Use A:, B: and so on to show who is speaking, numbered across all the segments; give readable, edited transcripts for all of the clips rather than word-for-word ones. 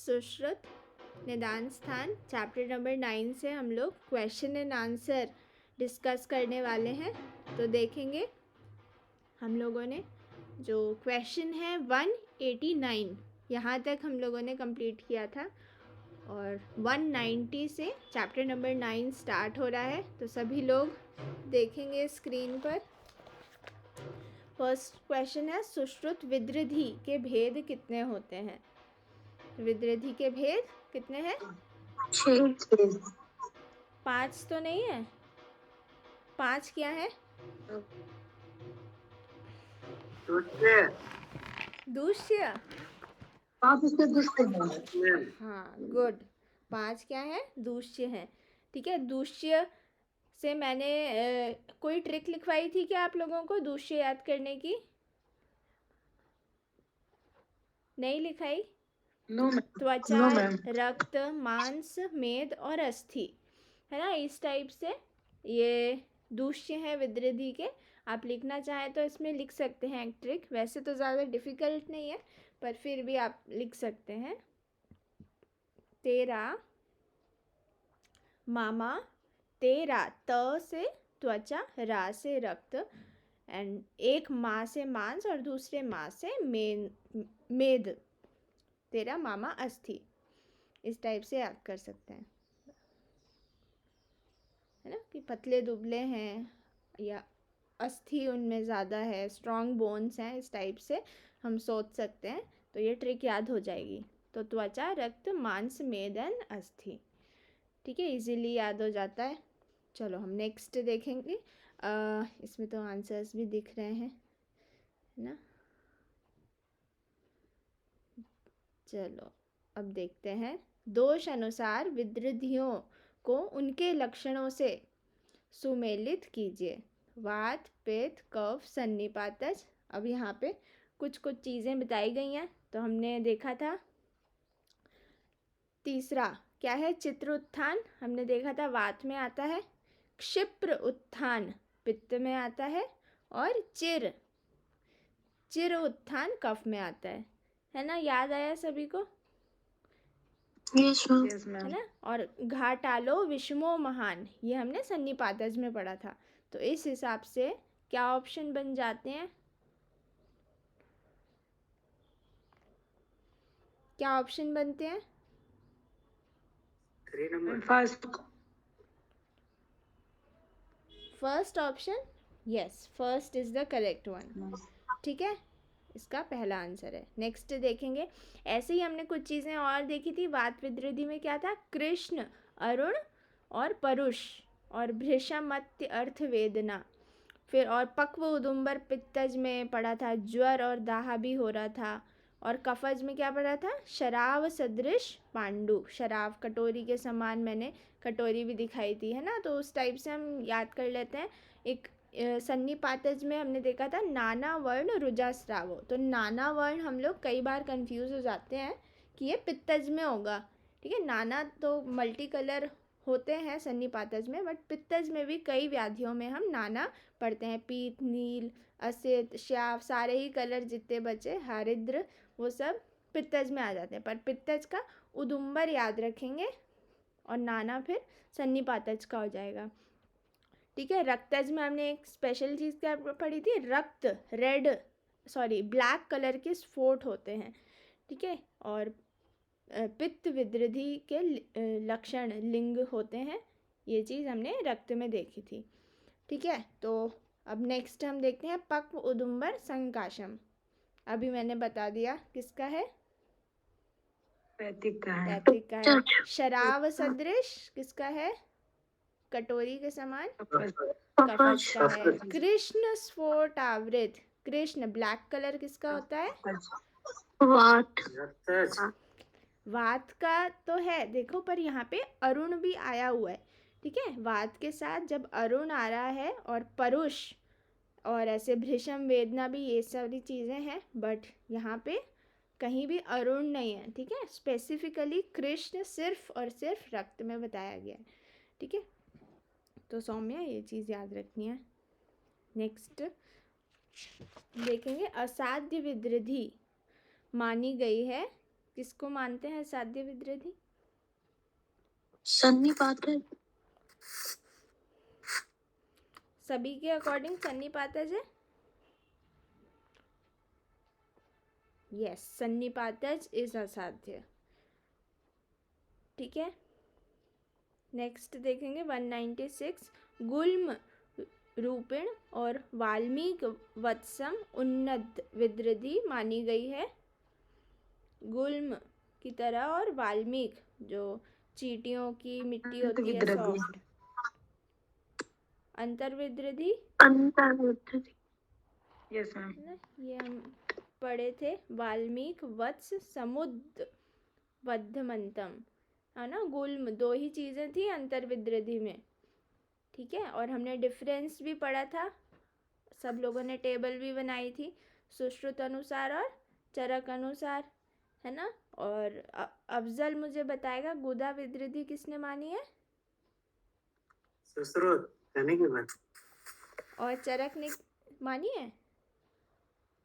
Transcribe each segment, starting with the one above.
A: सुश्रुत निदान स्थान chapter number 9 से हम लोग क्वेश्चन एंड आंसर डिस्कस करने वाले हैं। तो देखेंगे हम लोगों ने जो क्वेश्चन है 189 यहाँ तक हम लोगों ने कंप्लीट किया था और 190 से चैप्टर नंबर 9 स्टार्ट हो रहा है। तो सभी लोग देखेंगे स्क्रीन पर। फर्स्ट क्वेश्चन है सुश्रुत विद्रिधि के भेद कितने होते हैं? विद्रिधि के भेद कितने हैं? 5 तो नहीं है। 5 क्या है? दूष्य। हाँ, गुड। 5 क्या है? दूष्य है। ठीक है, दूष्य से मैंने कोई ट्रिक लिखवाई थी क्या आप लोगों को दूष्य याद करने की? नहीं लिखाई? त्वचा, रक्त, मांस, मेद और अस्थि, है ना। इस टाइप से ये दूष्य है विद्रिधि के। आप लिखना चाहें तो इसमें लिख सकते हैं एक ट्रिक। वैसे तो ज़्यादा डिफिकल्ट नहीं है पर फिर भी आप लिख सकते हैं। तेरा मामा, तेरा त से त्वचा, रा से रक्त एंड एक माँ से मांस और दूसरे माँ से मेद, तेरा मामा अस्थि। इस टाइप से याद कर सकते हैं, है ना, कि पतले दुबले हैं या अस्थि उनमें ज़्यादा है, स्ट्रॉन्ग बोन्स हैं, इस टाइप से हम सोच सकते हैं। तो ये ट्रिक याद हो जाएगी। तो त्वचा, रक्त, मांस, मेद एंड अस्थि। ठीक है, इजीली याद हो जाता है। चलो हम नेक्स्ट देखेंगे। इसमें तो आंसर्स भी दिख रहे हैं, है ना। चलो अब देखते हैं। दोष अनुसार विद्रिधियों को उनके लक्षणों से सुमेलित कीजिए। वात, पित्त, कफ, सन्निपातज। अब यहाँ पे कुछ कुछ चीज़ें बताई गई हैं। तो हमने देखा था तीसरा क्या है? चित्र उत्थान हमने देखा था वात में आता है, क्षिप्र उत्थान पित्त में आता है और चिर उत्थान कफ में आता है ना। याद आया सभी को? है ना। और घाटालो विषमो महान ये हमने सन्निपातज में पढ़ा था। तो इस हिसाब से क्या ऑप्शन बन जाते हैं? क्या ऑप्शन बनते हैं? First option, yes, first is the correct one. ठीक है, इसका पहला आंसर है। नेक्स्ट देखेंगे। ऐसे ही हमने कुछ चीज़ें और देखी थी। वात विद्रिधि में क्या था? कृष्ण, अरुण और परुष और भृशमत्य अर्थ वेदना। फिर और पक्व उदुम्बर पित्तज में पढ़ा था, ज्वर और दाह भी हो रहा था। और कफज में क्या पढ़ा था? शराव सदृश पांडु, शराब कटोरी के समान मैंने कटोरी भी दिखाई थी, है ना। तो उस टाइप से हम याद कर लेते हैं। एक सन्निपातज में हमने देखा था नाना वर्ण रुजास्रावो। तो नाना वर्ण हम लोग कई बार कंफ्यूज हो जाते हैं कि ये पित्तज में होगा। ठीक है, नाना तो मल्टी कलर होते हैं सन्निपातज में, बट पित्तज में भी कई व्याधियों में हम नाना पढ़ते हैं। पीत, नील, असित, श्याव, सारे ही कलर जितने बचे, हरिद्र, वो सब पित्तज में आ जाते हैं। पर पित्तज का उदुम्बर याद रखेंगे और नाना फिर सन्निपातज का हो जाएगा। ठीक है, रक्तज में हमने एक स्पेशल चीज़ क्या पढ़ी थी? रक्त, ब्लैक कलर के स्फोट होते हैं। ठीक है, और पित्त विद्रिधि के लक्षण लिंग होते हैं। ये चीज़ हमने रक्त में देखी थी। ठीक है, तो अब नेक्स्ट हम देखते हैं पक्व उदुम्बर संकाशम। अभी मैंने बता दिया किसका है? पैतिक का है। शराव सदृश किसका है? कटोरी के समान कफज का है। कृष्ण स्फोट आवृत, कृष्ण ब्लैक कलर किसका होता है? वात का तो है देखो, पर यहाँ पे अरुण भी आया हुआ है। ठीक है, वात के साथ जब अरुण आ रहा है और परुष और ऐसे भृशम वेदना भी, ये सारी चीज़ें हैं, बट यहाँ पे कहीं भी अरुण नहीं है। ठीक है, स्पेसिफिकली कृष्ण सिर्फ और सिर्फ रक्त में बताया गया है। ठीक है, तो सौम्या ये चीज़ याद रखनी है। नेक्स्ट देखेंगे। असाध्य विद्रिधि मानी गई है किसको मानते हैं साध्य विद्रोही?
B: सन्निपातज।
A: सभी के अकॉर्डिंग सन्निपातज है। यस, सन्निपातज इज असाध्य। ठीक है, नेक्स्ट देखेंगे 196। गुल्म रूपिण और वाल्मीकि वत्सम उन्नत विद्रोही मानी गई है। गुल्म की तरह और वाल्मीकि जो चींटियों की मिट्टी होती है सॉफ्ट। अंतर्विद्रोही
B: अंतर्विद्रोही। Yes ma'am.
A: ये हम पढ़े थे, वाल्मीकि वत्स समुद्र बद्धमंतम, है ना। गुल्म दो ही चीज़ें थी अंतर्विद्रोही में। ठीक है, और हमने डिफरेंस भी पढ़ा था, सब लोगों ने टेबल भी बनाई थी, सुश्रुत अनुसार और चरक अनुसार, है ना। और अफजल मुझे बताएगा गुदा विद्रोही किसने मानी है?
C: सुश्रुत यानी कि मैं।
A: और चरक ने मानी है?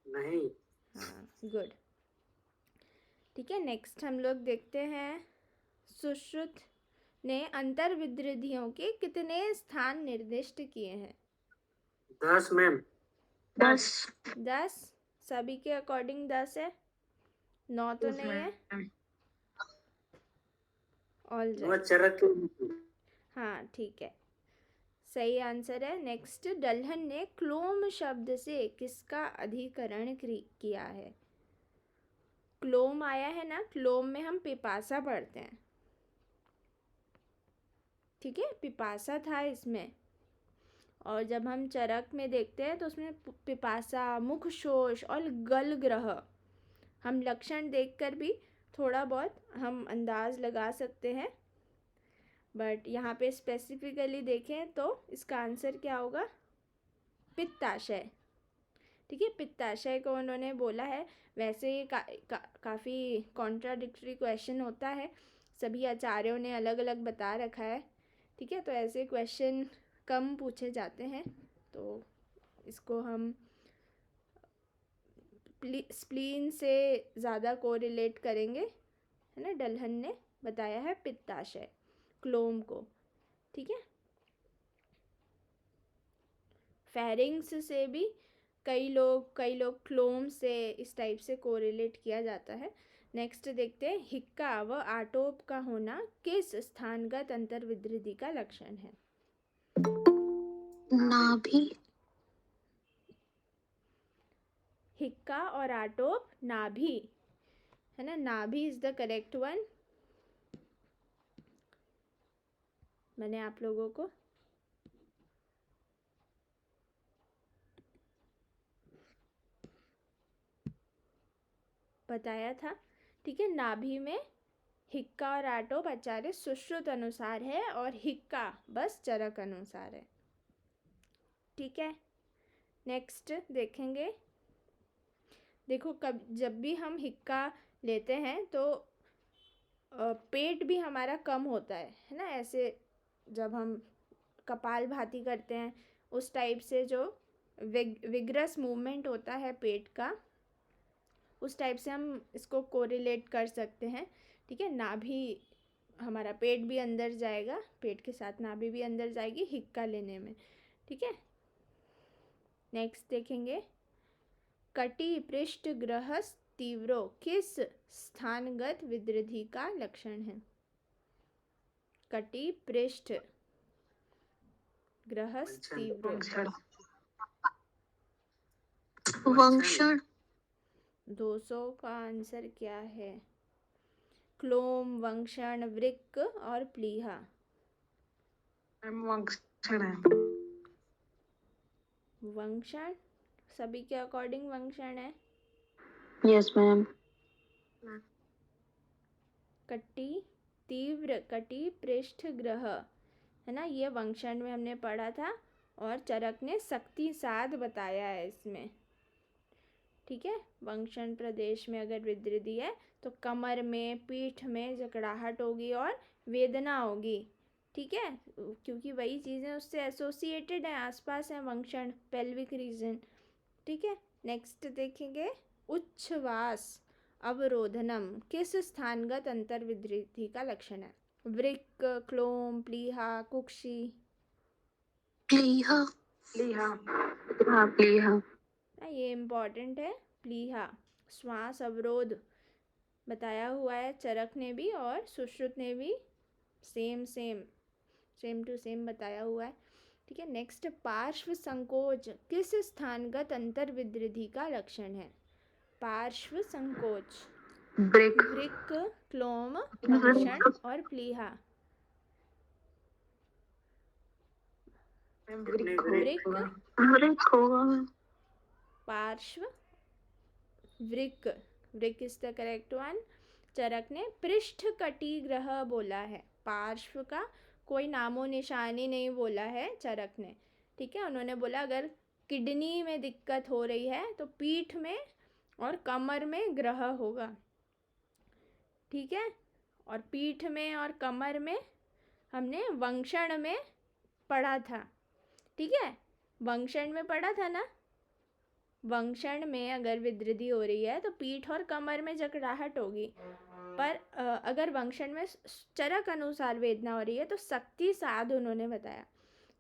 C: नहीं।
A: हाँ, गुड। ठीक है, नेक्स्ट हम लोग देखते हैं सुश्रुत ने अंतर्विद्रोहियों के कितने स्थान निर्दिष्ट किए हैं?
C: 10 मैम।
B: 10।
A: 10, सभी के अकॉर्डिंग 10 है, 9 तो नहीं है। ऑल राइट,
C: चरक।
A: हाँ ठीक है, सही आंसर है। नेक्स्ट, डल्हन ने क्लोम शब्द से किसका अधिकरण किया है? क्लोम आया है ना, क्लोम में हम पिपासा पढ़ते हैं। ठीक है, पिपासा था इसमें। और जब हम चरक में देखते हैं तो उसमें पिपासा, मुख शोष और गल ग्रह, हम लक्षण देखकर भी थोड़ा बहुत हम अंदाज लगा सकते हैं, बट यहाँ पे स्पेसिफिकली देखें तो इसका आंसर क्या होगा? पित्ताशय। ठीक है, पित्ताशय को उन्होंने बोला है। वैसे ये काफ़ी कॉन्ट्राडिक्टरी क्वेश्चन होता है, सभी आचार्यों ने अलग अलग बता रखा है। ठीक है, तो ऐसे क्वेश्चन कम पूछे जाते हैं, तो इसको हम स्प्लीन से ज़्यादा कोरिलेट करेंगे, है ना। डल्हन ने बताया है पित्ताशय, क्लोम को। ठीक है, फेरिंग्स से भी कई लोग क्लोम से इस टाइप से कोरिलेट किया जाता है। नेक्स्ट देखते हैं, हिक्का व आटोप का होना किस स्थानगत अंतर्विद्रोही का लक्षण है?
B: नाभि।
A: हिक्का और आटोप नाभि, है ना। नाभि इज द करेक्ट वन। मैंने आप लोगों को बताया था। ठीक है, नाभि में हिक्का और आटोप आचार्य सुश्रुत अनुसार है और हिक्का बस चरक अनुसार है। ठीक है, नेक्स्ट देखेंगे। देखो, जब भी हम हिक्का लेते हैं तो पेट भी हमारा कम होता है ना। ऐसे जब हम कपाल भाती करते हैं उस टाइप से जो विग्रस मूवमेंट होता है पेट का, उस टाइप से हम इसको कोरिलेट कर सकते हैं। ठीक है, नाभि, हमारा पेट भी अंदर जाएगा, पेट के साथ नाभि भी अंदर जाएगी हिक्का लेने में। ठीक है, नेक्स्ट देखेंगे, कटी पृष्ठ ग्रह तीव्रो किस स्थानगत विद्रोही का लक्षण है? कटी पृष्ठ ग्रह तीव्रो,
B: वंक्षण।
A: 200 का आंसर क्या है? क्लोम, वंक्षण, वृक्क और प्लीहा।
B: वंक्षण है।
A: वंक्षण, सभी के अकॉर्डिंग वंक्षण है।
B: Yes ma'am.
A: कटी तीव्र कटी पृष्ठ ग्रह, है ना, ये वंक्षण में हमने पढ़ा था, और चरक ने शक्ति साध बताया है इसमें। ठीक है, वंक्षण प्रदेश में अगर विद्रोही है तो कमर में, पीठ में जकड़ाहट होगी और वेदना होगी। ठीक है, क्योंकि वही चीज़ें उससे एसोसिएटेड हैं, आसपास हैं वंक्षण, पेल्विक रीजन। ठीक है, नेक्स्ट देखेंगे, उच्छ्वास अवरोधनम किस स्थानगत अंतर्विधि का लक्षण है? वृक्क, क्लोम, प्लीहा, कुक्षी।
B: प्लीहा।
C: प्लीहा।
B: हाँ प्लीहा।
A: ये इम्पॉर्टेंट है। प्लीहा श्वास अवरोध बताया हुआ है चरक ने भी और सुश्रुत ने भी, सेम टू सेम बताया हुआ है। ठीक है, नेक्स्ट पार्श्व संकोच किस स्थानगत अंतर्विधि का लक्षण है? पार्श्व संकोच
B: ब्रेक।
A: वृक्क, क्लोम, वंक्षण और प्लीहा।
C: वृक्क।
A: वृक्क,
B: ब्रेक होगा मैम।
A: पार्श्व, वृक्क, वृक्क इज द करेक्ट वन। चरक ने पृष्ठ कटिग्रह बोला है, पार्श्व का कोई नामो निशानी नहीं बोला है चरक ने। ठीक है, उन्होंने बोला अगर किडनी में दिक्कत हो रही है तो पीठ में और कमर में ग्रह होगा। ठीक है, और पीठ में और कमर में हमने वंक्षण में पढ़ा था। ठीक है, वंक्षण में पढ़ा था ना। वंक्षण में अगर विद्रधि हो रही है तो पीठ और कमर में जकड़ाहट होगी, पर अगर वंक्षण में चरक अनुसार वेदना हो रही है तो शक्ति साध उन्होंने बताया।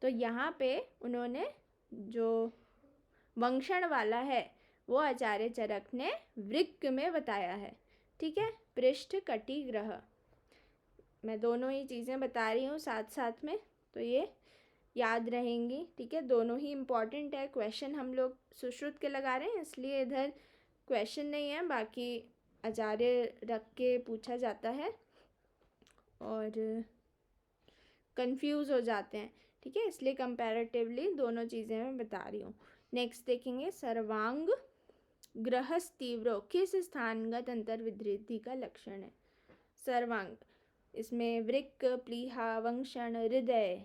A: तो यहाँ पे उन्होंने जो वंक्षण वाला है वो आचार्य चरक ने वृक्क में बताया है। ठीक है, पृष्ठ कटिग्रह, मैं दोनों ही चीज़ें बता रही हूँ साथ साथ में, तो ये याद रहेंगी। ठीक है, दोनों ही इम्पॉर्टेंट है। क्वेश्चन हम लोग सुश्रुत के लगा रहे हैं इसलिए इधर क्वेश्चन नहीं है, बाकी आचार्य रख के पूछा जाता है और कंफ्यूज हो जाते हैं। ठीक है, इसलिए कंपैरेटिवली दोनों चीज़ें मैं बता रही हूँ। नेक्स्ट देखेंगे सर्वांग ग्रहस तीव्रो किस स्थानगत अंतर्विधि का लक्षण है? सर्वांग, इसमें वृक्क, प्लीहा, वंक्षण, हृदय।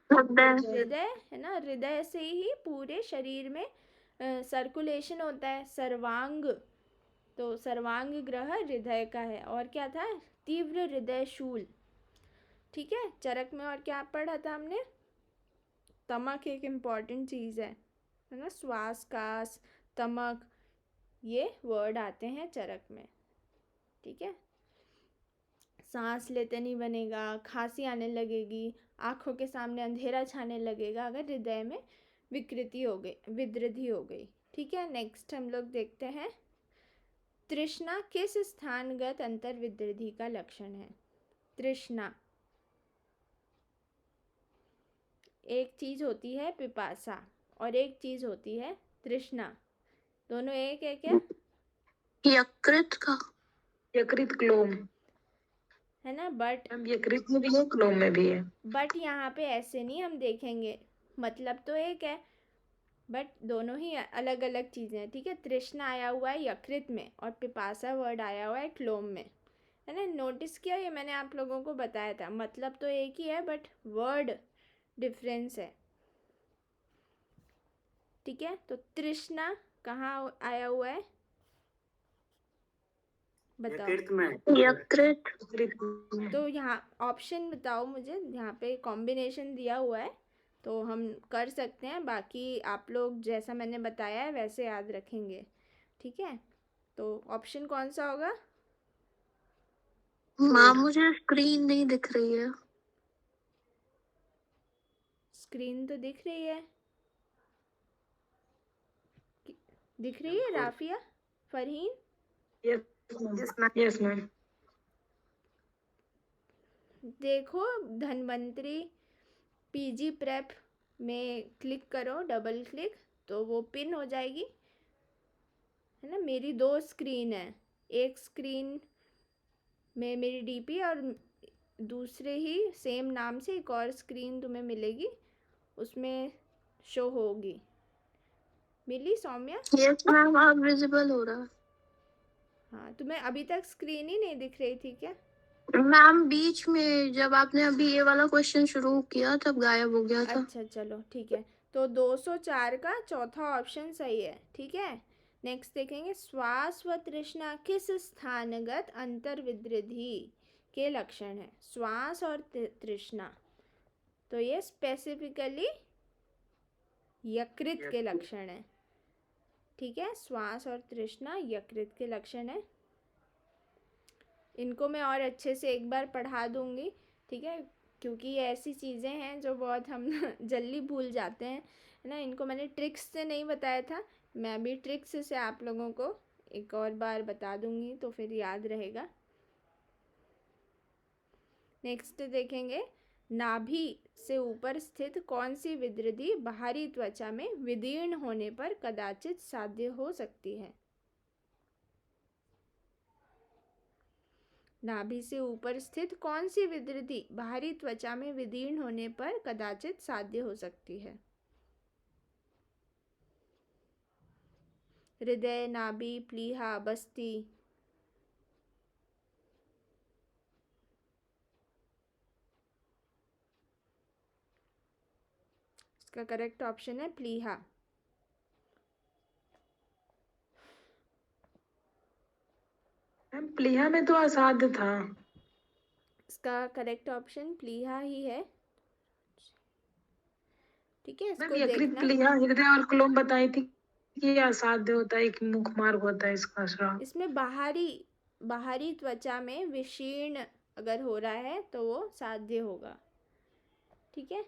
A: हृदय है ना, हृदय से ही पूरे शरीर में सर्कुलेशन होता है। सर्वांग, तो सर्वांग ग्रह हृदय का है। और क्या था? तीव्र हृदय शूल। ठीक है, चरक में और क्या पढ़ा था हमने? तमक एक इम्पॉर्टेंट चीज़ है ना, श्वास, कास, तमक, ये वर्ड आते हैं चरक में। ठीक है, सांस लेते नहीं बनेगा, खांसी आने लगेगी, आँखों के सामने अंधेरा छाने लगेगा अगर हृदय में विकृति हो गई, विद्रधि हो गई। ठीक है, नेक्स्ट हम लोग देखते हैं तृष्णा किस स्थानगत अंतर्विधि का लक्षण है? तृष्णा, एक चीज़ होती है पिपासा और एक चीज़ होती है तृष्णा, दोनों एक है क्या?
B: यकृत का।
D: यकृत क्लोम
A: है ना, बट
D: यकृत में भी है, क्लोम में भी है।
A: बट यहाँ पे ऐसे नहीं हम देखेंगे, मतलब तो एक है बट दोनों ही अलग अलग चीज़ें हैं। ठीक है, तृष्णा आया हुआ है यकृत में और पिपासा वर्ड आया हुआ है क्लोम में, है ना। नोटिस किया, ये मैंने आप लोगों को बताया था, मतलब तो एक ही है बट वर्ड डिफरेंस है। ठीक है, तो तृष्णा कहाँ आया हुआ है बताओ?
C: यकृत में।
B: यकृत।
A: तो यहाँ ऑप्शन बताओ मुझे, यहाँ पे कॉम्बिनेशन दिया हुआ है तो हम कर सकते हैं, बाकी आप लोग जैसा मैंने बताया है वैसे याद रखेंगे। ठीक है, तो ऑप्शन कौन सा होगा?
B: माँ मुझे स्क्रीन नहीं दिख रही है।
A: स्क्रीन तो दिख रही है, दिख रही है राफिया, फरहीन?
D: Yes ma'am.
A: देखो धन्वंतरी पीजी प्रेप में क्लिक करो, डबल क्लिक, तो वो पिन हो जाएगी, है ना। मेरी 2 स्क्रीन है, एक स्क्रीन में मेरी डीपी और दूसरे ही सेम नाम से एक और स्क्रीन तुम्हें मिलेगी, उसमें शो होगी। मिली सौम्या?
B: यस मैम, आप विजिबल हो रहा है।
A: हाँ, तुम्हें अभी तक स्क्रीन ही नहीं दिख रही थी क्या?
B: मैम बीच में जब आपने अभी ये वाला क्वेश्चन शुरू किया तब गायब हो गया था।
A: अच्छा चलो ठीक है, तो 204 का चौथा ऑप्शन सही है। ठीक है, नेक्स्ट देखेंगे श्वास व तृष्णा किस स्थानगत अंतर्विधि के लक्षण है? श्वास और तृष्णा, तो ये स्पेसिफिकली यकृत के लक्षण है। ठीक है, श्वास और तृष्णा यकृत के लक्षण है। इनको मैं और अच्छे से एक बार पढ़ा दूंगी, ठीक है, क्योंकि ये ऐसी चीज़ें हैं जो बहुत हम जल्दी भूल जाते हैं, है ना। इनको मैंने ट्रिक्स से नहीं बताया था, मैं भी ट्रिक्स से आप लोगों को एक और बार बता दूंगी तो फिर याद रहेगा। नेक्स्ट देखेंगे, नाभि से ऊपर स्थित कौन सी विद्युति बाहरी त्वचा में विदीर्ण होने पर कदाचित साध्य हो सकती है। नाभि से ऊपर स्थित कौन सी विद्युति बाहरी त्वचा में विदीर्ण होने पर कदाचित साध्य हो सकती है। हृदय, नाभि, प्लीहा, बस्ती। इसका करेक्ट ऑप्शन है प्लीहा।
D: मैम प्लीहा में तो असाध्य था।
A: इसका करेक्ट ऑप्शन प्लीहा ही है, ठीक है।
D: मैम
A: इसको
D: यकृत,
A: देखना,
D: प्लीहा, हृदय और क्लोम बताई थी कि ये असाध्य होता है, एक मुख मार्ग होता है इसका स्राव।
A: इसमें बाहरी त्वचा में विशीर्ण अगर हो रहा है तो वो साध्य होगा, ठीक है।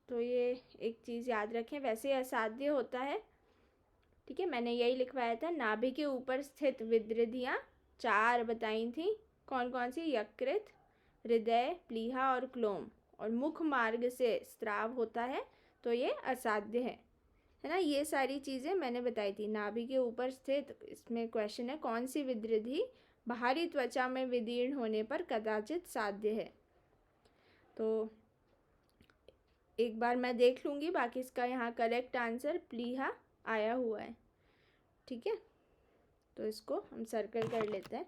A: तो ये एक चीज़ याद रखें, वैसे असाध्य होता है, ठीक है। मैंने यही लिखवाया था, नाभि के ऊपर स्थित विद्युतियाँ 4 बताई थी, कौन कौन सी, यकृत, हृदय, प्लीहा और क्लोम, और मुख मार्ग से स्राव होता है तो ये असाध्य है ना। ये सारी चीज़ें मैंने बताई थी। नाभि के ऊपर स्थित, इसमें क्वेश्चन है कौन सी विद्युति बाहरी त्वचा में विदीर्ण होने पर कदाचित साध्य है, तो एक बार मैं देख लूँगी, बाकी इसका यहाँ करेक्ट आंसर प्लीहा आया हुआ है, ठीक है। तो इसको हम सर्कल कर लेते हैं।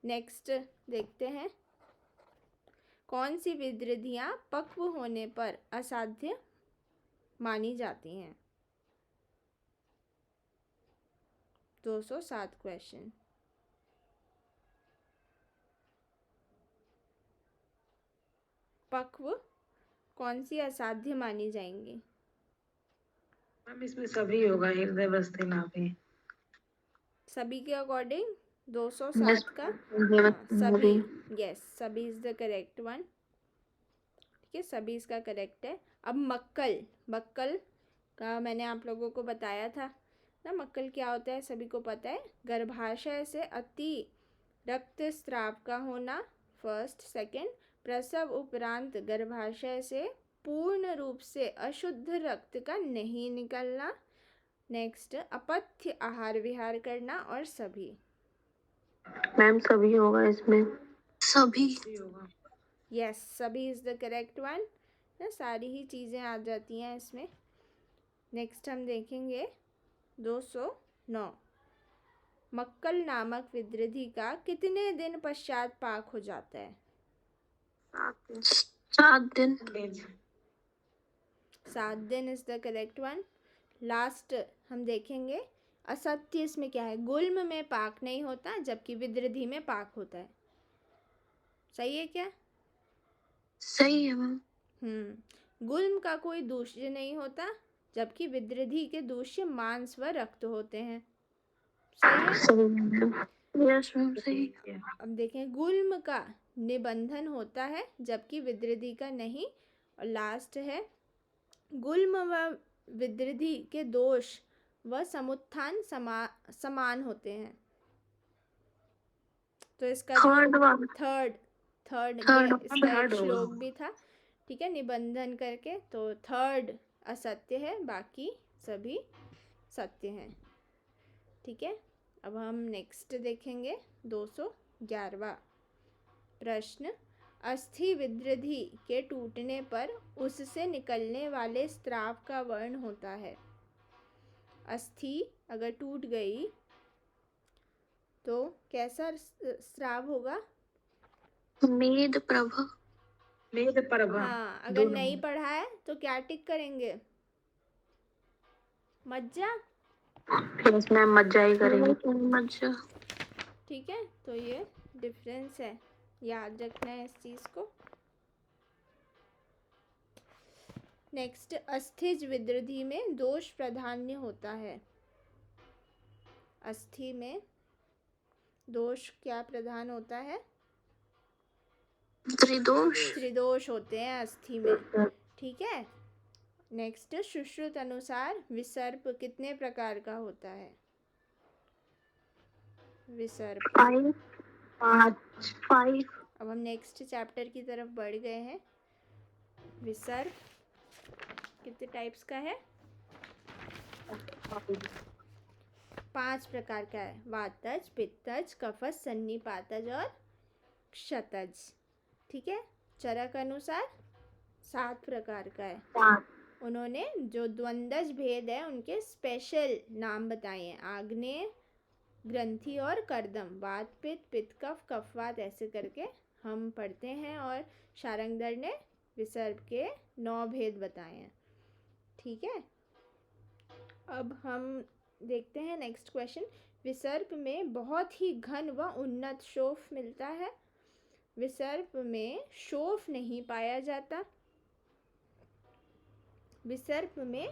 A: नेक्स्ट देखते हैं, कौन सी विद्युतियाँ पक्व होने पर असाध्य मानी जाती हैं। 207 क्वेश्चन। पक्व कौन सी असाध्य मानी जाएंगी।
D: मैम इसमें सभी होगा, हृदय, बस्ती, नाभि।
A: सभी के अकॉर्डिंग 207 का हाँ, सभी, यस, सभी इज द करेक्ट वन, ठीक है, सभी इसका करेक्ट है। अब मक्कल का मैंने आप लोगों को बताया था ना, मक्कल क्या होता है सभी को पता है, गर्भाशय से अति रक्तस्राव का होना, फर्स्ट। सेकंड, प्रसव उपरांत गर्भाशय से पूर्ण रूप से अशुद्ध रक्त का नहीं निकलना। नेक्स्ट, अपथ्य आहार विहार करना, और सभी।
B: मैम सभी होगा इसमें, सभी
D: होगा।
A: यस, सभी इज द करेक्ट वन, ना सारी ही चीज़ें आ जाती हैं इसमें। नेक्स्ट हम देखेंगे 209, मक्कल नामक विद्युति का कितने दिन पश्चात पाक हो जाता है।
B: 7 दिन।
A: 7 दिन is the correct one. Last हम देखेंगे, असत्य इसमें क्या है, गुल्म में पाक नहीं होता जबकि विद्युति में पाक होता है, सही है क्या।
B: सही है मैम।
A: गुल्म का कोई दूष्य नहीं होता जबकि विद्युति के दूष्य मांस व रक्त होते हैं, सही है।
B: सही, यस मैम, सही।
A: अब देखें, गुल्म का निबंधन होता है जबकि विद्युति का नहीं। और लास्ट है, गुल्म व विद्युति के दोष व समुत्थान समान होते हैं। तो इसका थर्ड इसका एक श्लोक भी था, ठीक है, निबंधन करके, तो थर्ड असत्य है, बाकी सभी सत्य हैं, ठीक है। अब हम नेक्स्ट देखेंगे 211वां प्रश्न, अस्थि विद्युति के टूटने पर उससे निकलने वाले स्राव का वर्ण होता है। अस्थि अगर टूट गई तो कैसा स्राव होगा,
B: मेद प्रभा।
A: हाँ, अगर नहीं पढ़ा है तो क्या टिक करेंगे, मज्जा,
B: यस मैम, मज्जा ही करेंगे, मज्जा,
A: ठीक है। तो ये डिफरेंस है, याद रखना है इस चीज़ को। नेक्स्ट, अस्थिज विदृधि में दोष प्राधान्य होता है। अस्थि में दोष क्या प्रधान होता है?
B: त्रिदोष।
A: त्रिदोष होते हैं अस्थि में, ठीक है। नेक्स्ट, सुश्रुत अनुसार विसर्प कितने प्रकार का होता है? विसर्प
B: 5।
A: अब हम नेक्स्ट चैप्टर की तरफ बढ़ गए हैं। विसर्प कितने टाइप्स का है? 5 प्रकार का है। वातज, पित्तज, कफज, सन्निपातज और क्षतज, ठीक है। चरक अनुसार 7 प्रकार का है। उन्होंने जो द्वंद्वज भेद है उनके स्पेशल नाम बताए हैं। आग्नेय, ग्रंथि और कर्दम, वात, पित्त, पित्त कफ, कफवात, ऐसे करके हम पढ़ते हैं। और शारंगधर ने विसर्प के 9 भेद बताए हैं, ठीक है। अब हम देखते हैं नेक्स्ट क्वेश्चन। विसर्प में बहुत ही घन व उन्नत शोफ मिलता है। विसर्प में शोफ नहीं पाया जाता। विसर्प में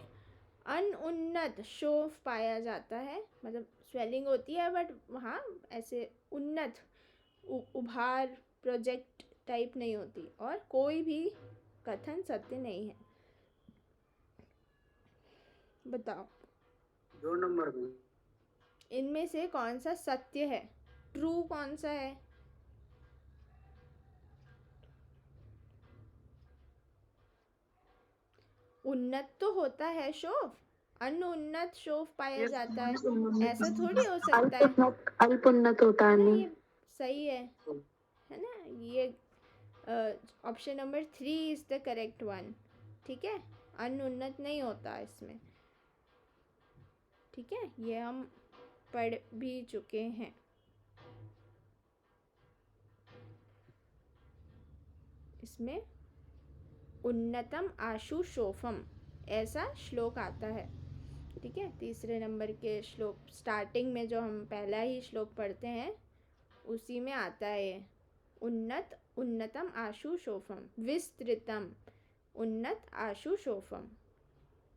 A: अनुन्नत शोफ पाया जाता है, मतलब स्वेलिंग होती है बट वहाँ ऐसे उन्नत उभार प्रोजेक्ट टाइप नहीं होती। और कोई भी कथन सत्य नहीं है। बताओ
C: 2 नंबर में।
A: इनमें से कौन सा सत्य है? ट्रू कौन सा है? उन्नत तो होता है शोफ, अनुन्नत शोफ पाया जाता है, ऐसा थोड़ी हो सकता है।
B: अल्पोन्नत होता
A: है
B: है
A: ना,
B: नहीं।
A: ये सही है ना। ये option number 3 is the correct one, ठीक है। अनुन्नत नहीं होता इसमें, ठीक है। ये हम पढ़ भी चुके हैं। इसमें उन्नतम आशु शोफम ऐसा श्लोक आता है, ठीक है। तीसरे नंबर के श्लोक स्टार्टिंग में जो हम पहला ही श्लोक पढ़ते हैं उसी में आता है उन्नत उन्नतम आशु शोफम, विस्तृतम उन्नत आशु शोफम,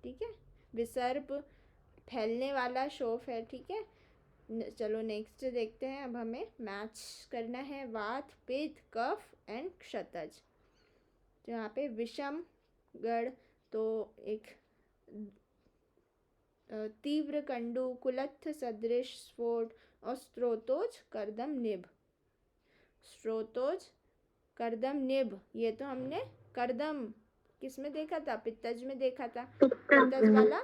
A: ठीक है। विसर्प फैलने वाला शोफ है, ठीक है। चलो नेक्स्ट देखते हैं। अब हमें मैच करना है वात, पित्त, कफ एंड क्षतज। तो यहाँ पे विषम गढ़ तो एक तीव्र कंडु, कुलत्थ सदृश स्फोट और स्त्रोतोज कर्दम निभ। स्त्रोतोज कर्दम निभ, ये तो हमने कर्दम किस में देखा था? पित्तज में देखा था। पित्तज वाला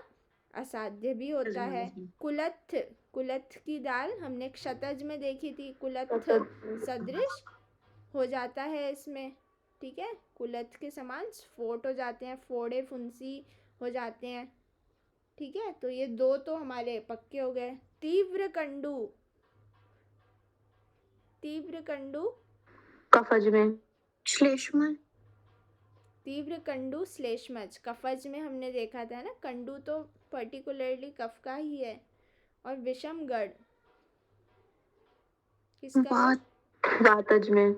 A: असाध्य भी होता है। कुलत्थ, कुलत्थ की दाल हमने क्षतज में देखी थी, कुलत्थ सदृश हो जाता है इसमें, ठीक है। कुलत्थ के समान स्फोट हो जाते हैं, फोड़े फुंसी हो जाते हैं, ठीक है। तो ये 2 तो हमारे पक्के हो गए। तीव्र कंडु, तीव्र कंडु
B: कफज में श्लेष्म,
A: तीव्र कंडु श्लेष्मज कफज में हमने देखा था ना। कंडु तो पर्टिकुलरली कफ का ही है। और विषम गढ़ किसका है?
B: वातज में,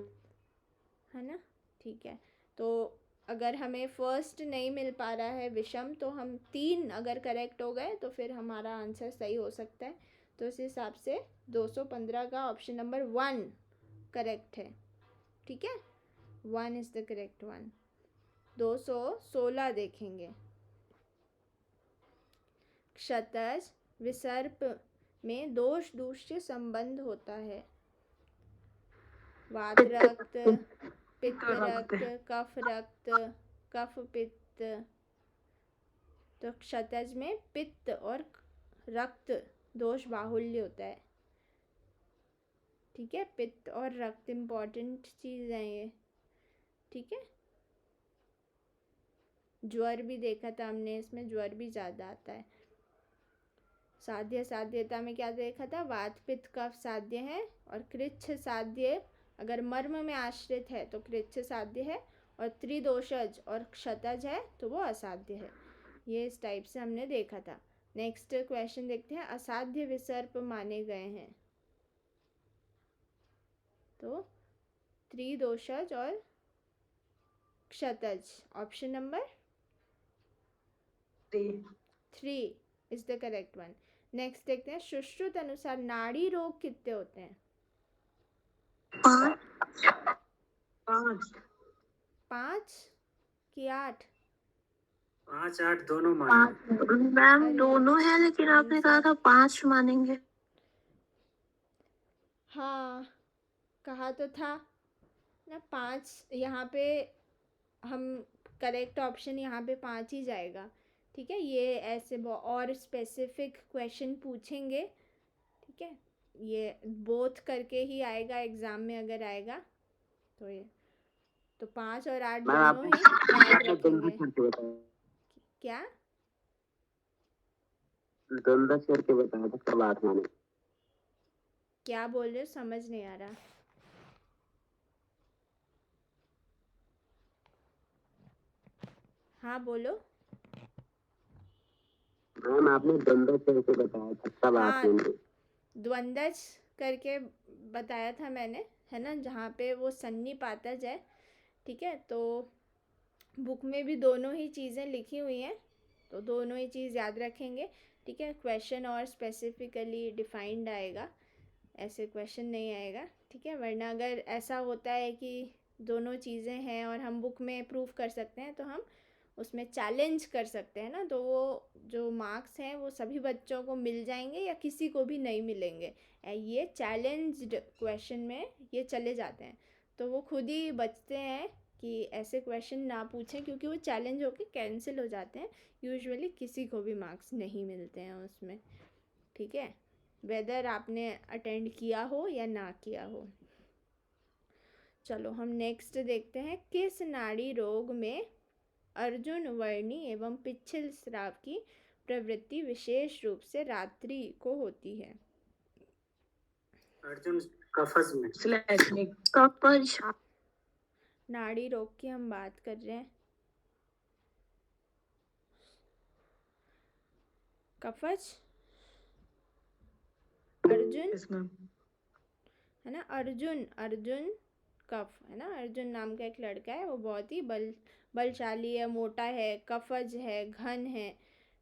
A: है ना, ठीक है। तो अगर हमें फर्स्ट नहीं मिल पा रहा है विषम, तो हम 3 अगर करेक्ट हो गए तो फिर हमारा आंसर सही हो सकता है। तो इस हिसाब से 215 का ऑप्शन नंबर 1 करेक्ट है, ठीक है। 1 इज द करेक्ट वन। 216 देखेंगे। क्षतज विसर्प में दोष दूष्य संबंध होता है। वात रक्त, पित्त रक्त, कफ रक्त, कफ पित्त। तो क्षतज में पित्त और रक्त दोष बाहुल्य होता है, ठीक है। पित्त और रक्त इंपॉर्टेंट चीज है ये, ठीक है। ज्वर भी देखा था हमने, इसमें ज्वर भी ज़्यादा आता है। साध्य साध्यता में क्या देखा था? वात पित्त कफ साध्य है और कृच्छ साध्य अगर मर्म में आश्रित है तो कृच्छ साध्य है, और त्रिदोषज और क्षतज है तो वो असाध्य है। ये इस टाइप से हमने देखा था। नेक्स्ट क्वेश्चन देखते हैं। असाध्य विसर्प माने गए हैं तो त्रिदोषज और क्षतज। Option number 3 is the correct one. Next देखते हैं, सुश्रुत अनुसार नाड़ी रोग कितने होते हैं?
B: 5
D: 5
A: 5 कि 8?
C: 5 8 दोनों माने।
B: मैम
A: अरे
B: दोनों है, लेकिन
A: कौन
B: आपने कहा
A: सा?
B: था 5 मानेंगे।
A: हाँ कहा तो था ना 5, यहाँ पे हम करेक्ट ऑप्शन यहाँ पे 5 ही जाएगा। ठीक है, ये ऐसे और स्पेसिफिक क्वेश्चन पूछेंगे। ठीक है, ये बोथ करके ही आएगा एग्जाम में अगर आएगा तो। ये तो 5 और 8
E: मैम
A: दोनों ही याद
E: आपने
A: रखेंगे।
E: करके बताया,
A: क्या
E: द्वंद्व करके बताया था कब 8 माने।
A: क्या बोल रहे हो, समझ नहीं आ रहा। हाँ बोलो।
E: मैम आपने द्वंद्व करके बताया था कब 8
A: हाँ
E: माने।
A: द्वंद्वज करके बताया था मैंने, है ना, जहाँ पे वो सन्निपातज है। ठीक है, तो बुक में भी दोनों ही चीज़ें लिखी हुई हैं, तो दोनों ही चीज़ याद रखेंगे। ठीक है, क्वेश्चन और स्पेसिफिकली डिफाइंड आएगा, ऐसे क्वेश्चन नहीं आएगा। ठीक है, वरना अगर ऐसा होता है कि दोनों चीज़ें हैं और हम बुक में प्रूफ कर सकते हैं तो हम उसमें चैलेंज कर सकते हैं ना, तो वो जो मार्क्स हैं वो सभी बच्चों को मिल जाएंगे या किसी को भी नहीं मिलेंगे। ये चैलेंज्ड क्वेश्चन में ये चले जाते हैं, तो वो खुद ही बचते हैं कि ऐसे क्वेश्चन ना पूछें, क्योंकि वो चैलेंज होके कैंसिल हो जाते हैं। यूजुअली किसी को भी मार्क्स नहीं मिलते हैं उसमें। ठीक है, वेदर आपने अटेंड किया हो या ना किया हो। चलो हम नेक्स्ट देखते हैं, किस नाड़ी रोग में अर्जुन वर्णी एवं पिच्छिल स्राव की प्रवृत्ति विशेष रूप से रात्रि को होती है?
C: अर्जुन कफज में।
D: श्लैष्मिक
B: कपज
A: नाड़ी रोग की हम बात कर रहे हैं। कफज अर्जुन
D: इसमें
A: है ना, अर्जुन अर्जुन कफ है ना, अर्जुन नाम का एक लड़का है, वो बहुत ही बलशाली है, मोटा है, कफज है, घन है।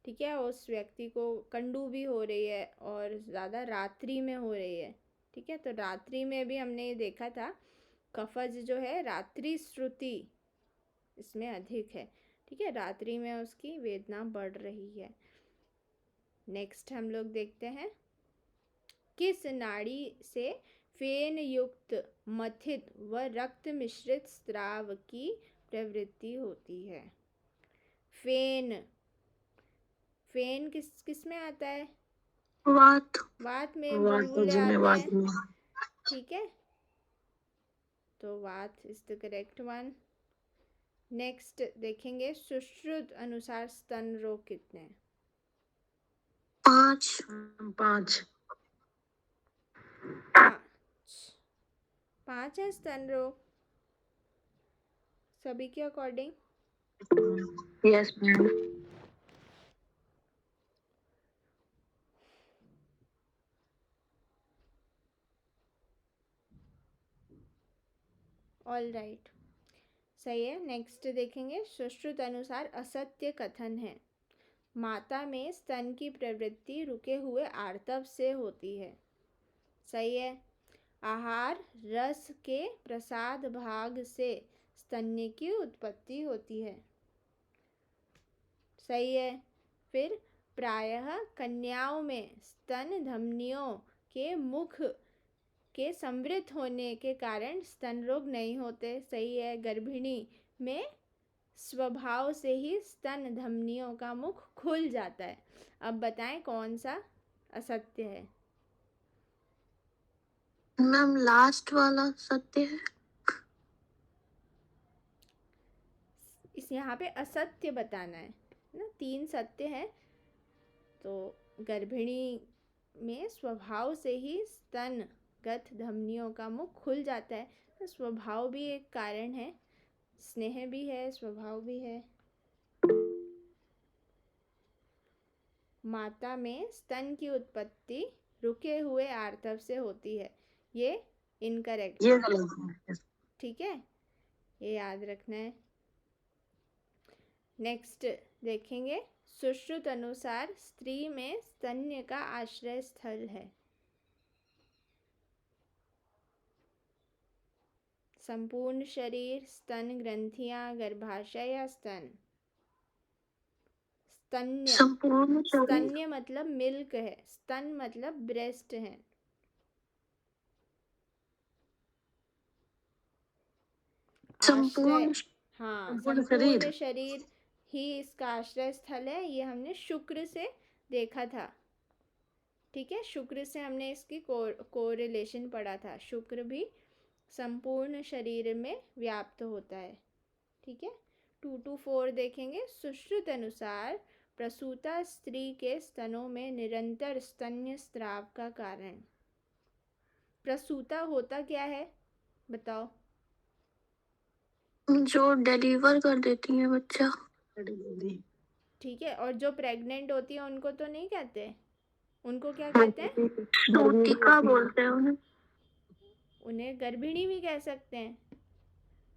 A: ठीक है, उस व्यक्ति को कंडू भी हो रही है और ज़्यादा रात्रि में हो रही है। ठीक है, तो रात्रि में भी हमने ये देखा था, कफज जो है रात्रि श्रुति इसमें अधिक है। ठीक है, रात्रि में उसकी वेदना बढ़ रही है। नेक्स्ट हम लोग देखते हैं, किस नाड़ी से फेन युक्त मथित व रक्त मिश्रित स्राव की प्रवृत्ति होती है? फेन, फेन किस में आता है?
B: वात
A: वात में
D: वात
A: बुलबुले
D: में
A: आते
D: वात
A: हैं।
D: में
A: ठीक है, तो वात is the correct one. Next देखेंगे, सुश्रुत अनुसार स्तन रोग कितने हैं?
B: 5
D: 5
A: 5 है स्तन रोग सभी के according.
B: Yes ma'am.
A: All right, सही है। नेक्स्ट देखेंगे, सुश्रुत अनुसार असत्य कथन है, माता में स्तन की प्रवृत्ति रुके हुए आर्तव से होती है। सही है। आहार रस के प्रसाद भाग से स्तन्य की उत्पत्ति होती है। सही है। फिर प्रायः कन्याओं में स्तन धमनियों के मुख के समृद्ध होने के कारण स्तन रोग नहीं होते। सही है। गर्भिणी में स्वभाव से ही स्तन धमनियों का मुख खुल जाता है। अब बताएं कौन सा असत्य है?
B: मैम लास्ट वाला सत्य है।
A: इस यहाँ पे असत्य बताना है ना, 3 सत्य है। तो गर्भिणी में स्वभाव से ही स्तनगत धमनियों का मुख खुल जाता है, तो स्वभाव भी एक कारण है, स्नेह भी है, स्वभाव भी है। माता में स्तन की उत्पत्ति रुके हुए आर्तव से होती है, ये इनकरेक्ट
D: ये
A: है।
D: गलत है।
A: ठीक है, ये याद रखना है। नेक्स्ट देखेंगे, सुश्रुत अनुसार स्त्री में स्तन्य का आश्रय स्थल है। संपूर्ण शरीर, स्तन ग्रंथियां, गर्भाशय या स्तन। स्तन्य,
B: संपूर्ण शरीर,
A: स्तन्य मतलब मिल्क है, स्तन मतलब ब्रेस्ट है।
B: संपूर्ण
A: आश्रय, हाँ,
D: संपूर्ण
A: संपूर्ण
D: शरीर।
A: शरीर ही इसका आश्रय स्थल है। ये हमने शुक्र से देखा था, ठीक है। शुक्र से हमने इसकी कोरिलेशन पढ़ा था। शुक्र भी संपूर्ण शरीर में व्याप्त होता है, ठीक है। 2-4 देखेंगे। सुश्रुत अनुसार प्रसूता स्त्री के स्तनों में निरंतर स्तन्य स्राव का कारण। प्रसूता होता क्या है बताओ?
B: जो डिलीवर कर देती है बच्चा।
A: ठीक है, और जो प्रेग्नेंट होती है उनको तो नहीं कहते, उनको क्या कहते हैं?
B: सूतिका बोलते हैं उन्हें।
A: उन्हें गर्भिणी भी कह सकते हैं,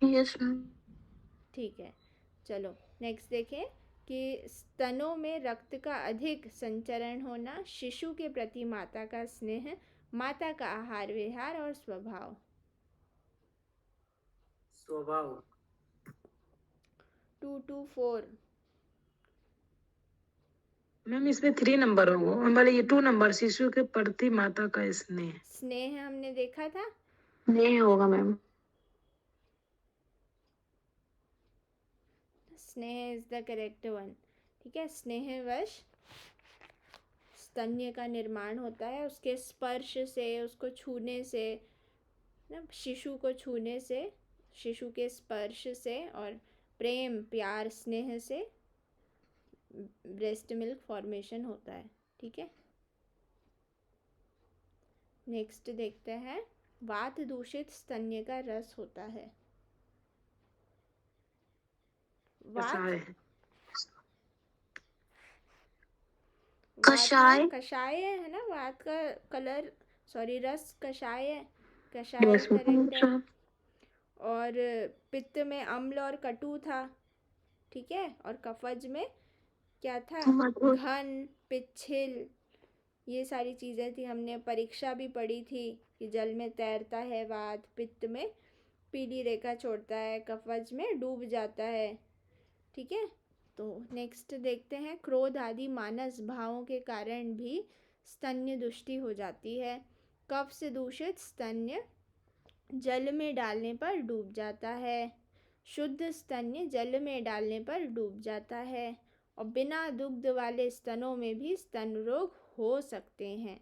B: यस मैम।
A: ठीक है। चलो नेक्स्ट देखें कि स्तनों में रक्त का अधिक संचरण होना, शिशु के प्रति माता का स्नेह, माता का आहार विहार और स्वभाव।
C: स्वभाव।
A: 2-4
D: मैम इसमें 3 नंबर होगा, मतलब ये 2 नंबर, शिशु के प्रति माता का स्नेह।
A: स्नेह हमने देखा था,
B: नहीं होगा मैम।
A: स्नेह इज द करेक्ट वन, ठीक है। स्नेहवश स्तन्य का निर्माण होता है, उसके स्पर्श से, उसको छूने से ना, शिशु को छूने से, शिशु के स्पर्श से और प्रेम, प्यार, स्नेह से ब्रेस्ट मिल्क फॉर्मेशन होता है, ठीक है। नेक्स्ट देखते हैं, वात दूषित स्तन्य का रस होता है।
D: कषाय।
B: कषाय।
A: कषाय है ना, वात का कलर, सॉरी, रस कषाय है, कषाय करेक्ट है। और पित्त में अम्ल और कटु था, ठीक है। और कफज में क्या था? घन, पिच्छिल, ये सारी चीज़ें थी। हमने परीक्षा भी पढ़ी थी कि जल में तैरता है वात, पित्त में पीली रेखा छोड़ता है, कफज में डूब जाता है, ठीक है। तो नेक्स्ट देखते हैं, क्रोध आदि मानस भावों के कारण भी स्तन्य दुष्टि हो जाती है। कफ से दूषित स्तन्य जल में डालने पर डूब जाता है, शुद्ध स्तन्य जल में डालने पर डूब जाता है, और बिना दुग्ध वाले स्तनों में भी स्तन रोग हो सकते हैं।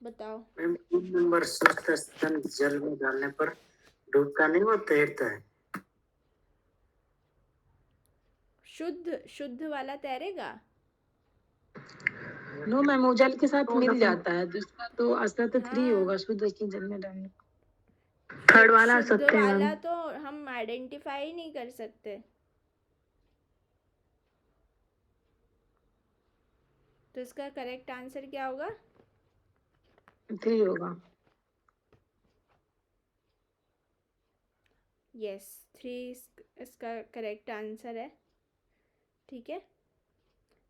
A: बताओ।
C: मैम 3 नंबर, शुद्ध स्तन जल में डालने पर डूबता नहीं, वो तैरता है।
A: शुद्ध वाला तैरेगा?
D: नो मैम, वो जल के साथ मिल जाता है, दूसरा तो असर तो 3
A: हाँ।
D: होगा, शुद्ध स्तन जल में डालने।
B: थर्ड वाला
A: शुद्ध
B: सत्य है
A: वाला
B: मैम।
A: तो हम आइडेंटिफाई नहीं कर सकते, तो इसका करेक्ट आंसर क्या होगा?
D: 3 होगा।
A: यस, 3 इसका करेक्ट आंसर है, ठीक है।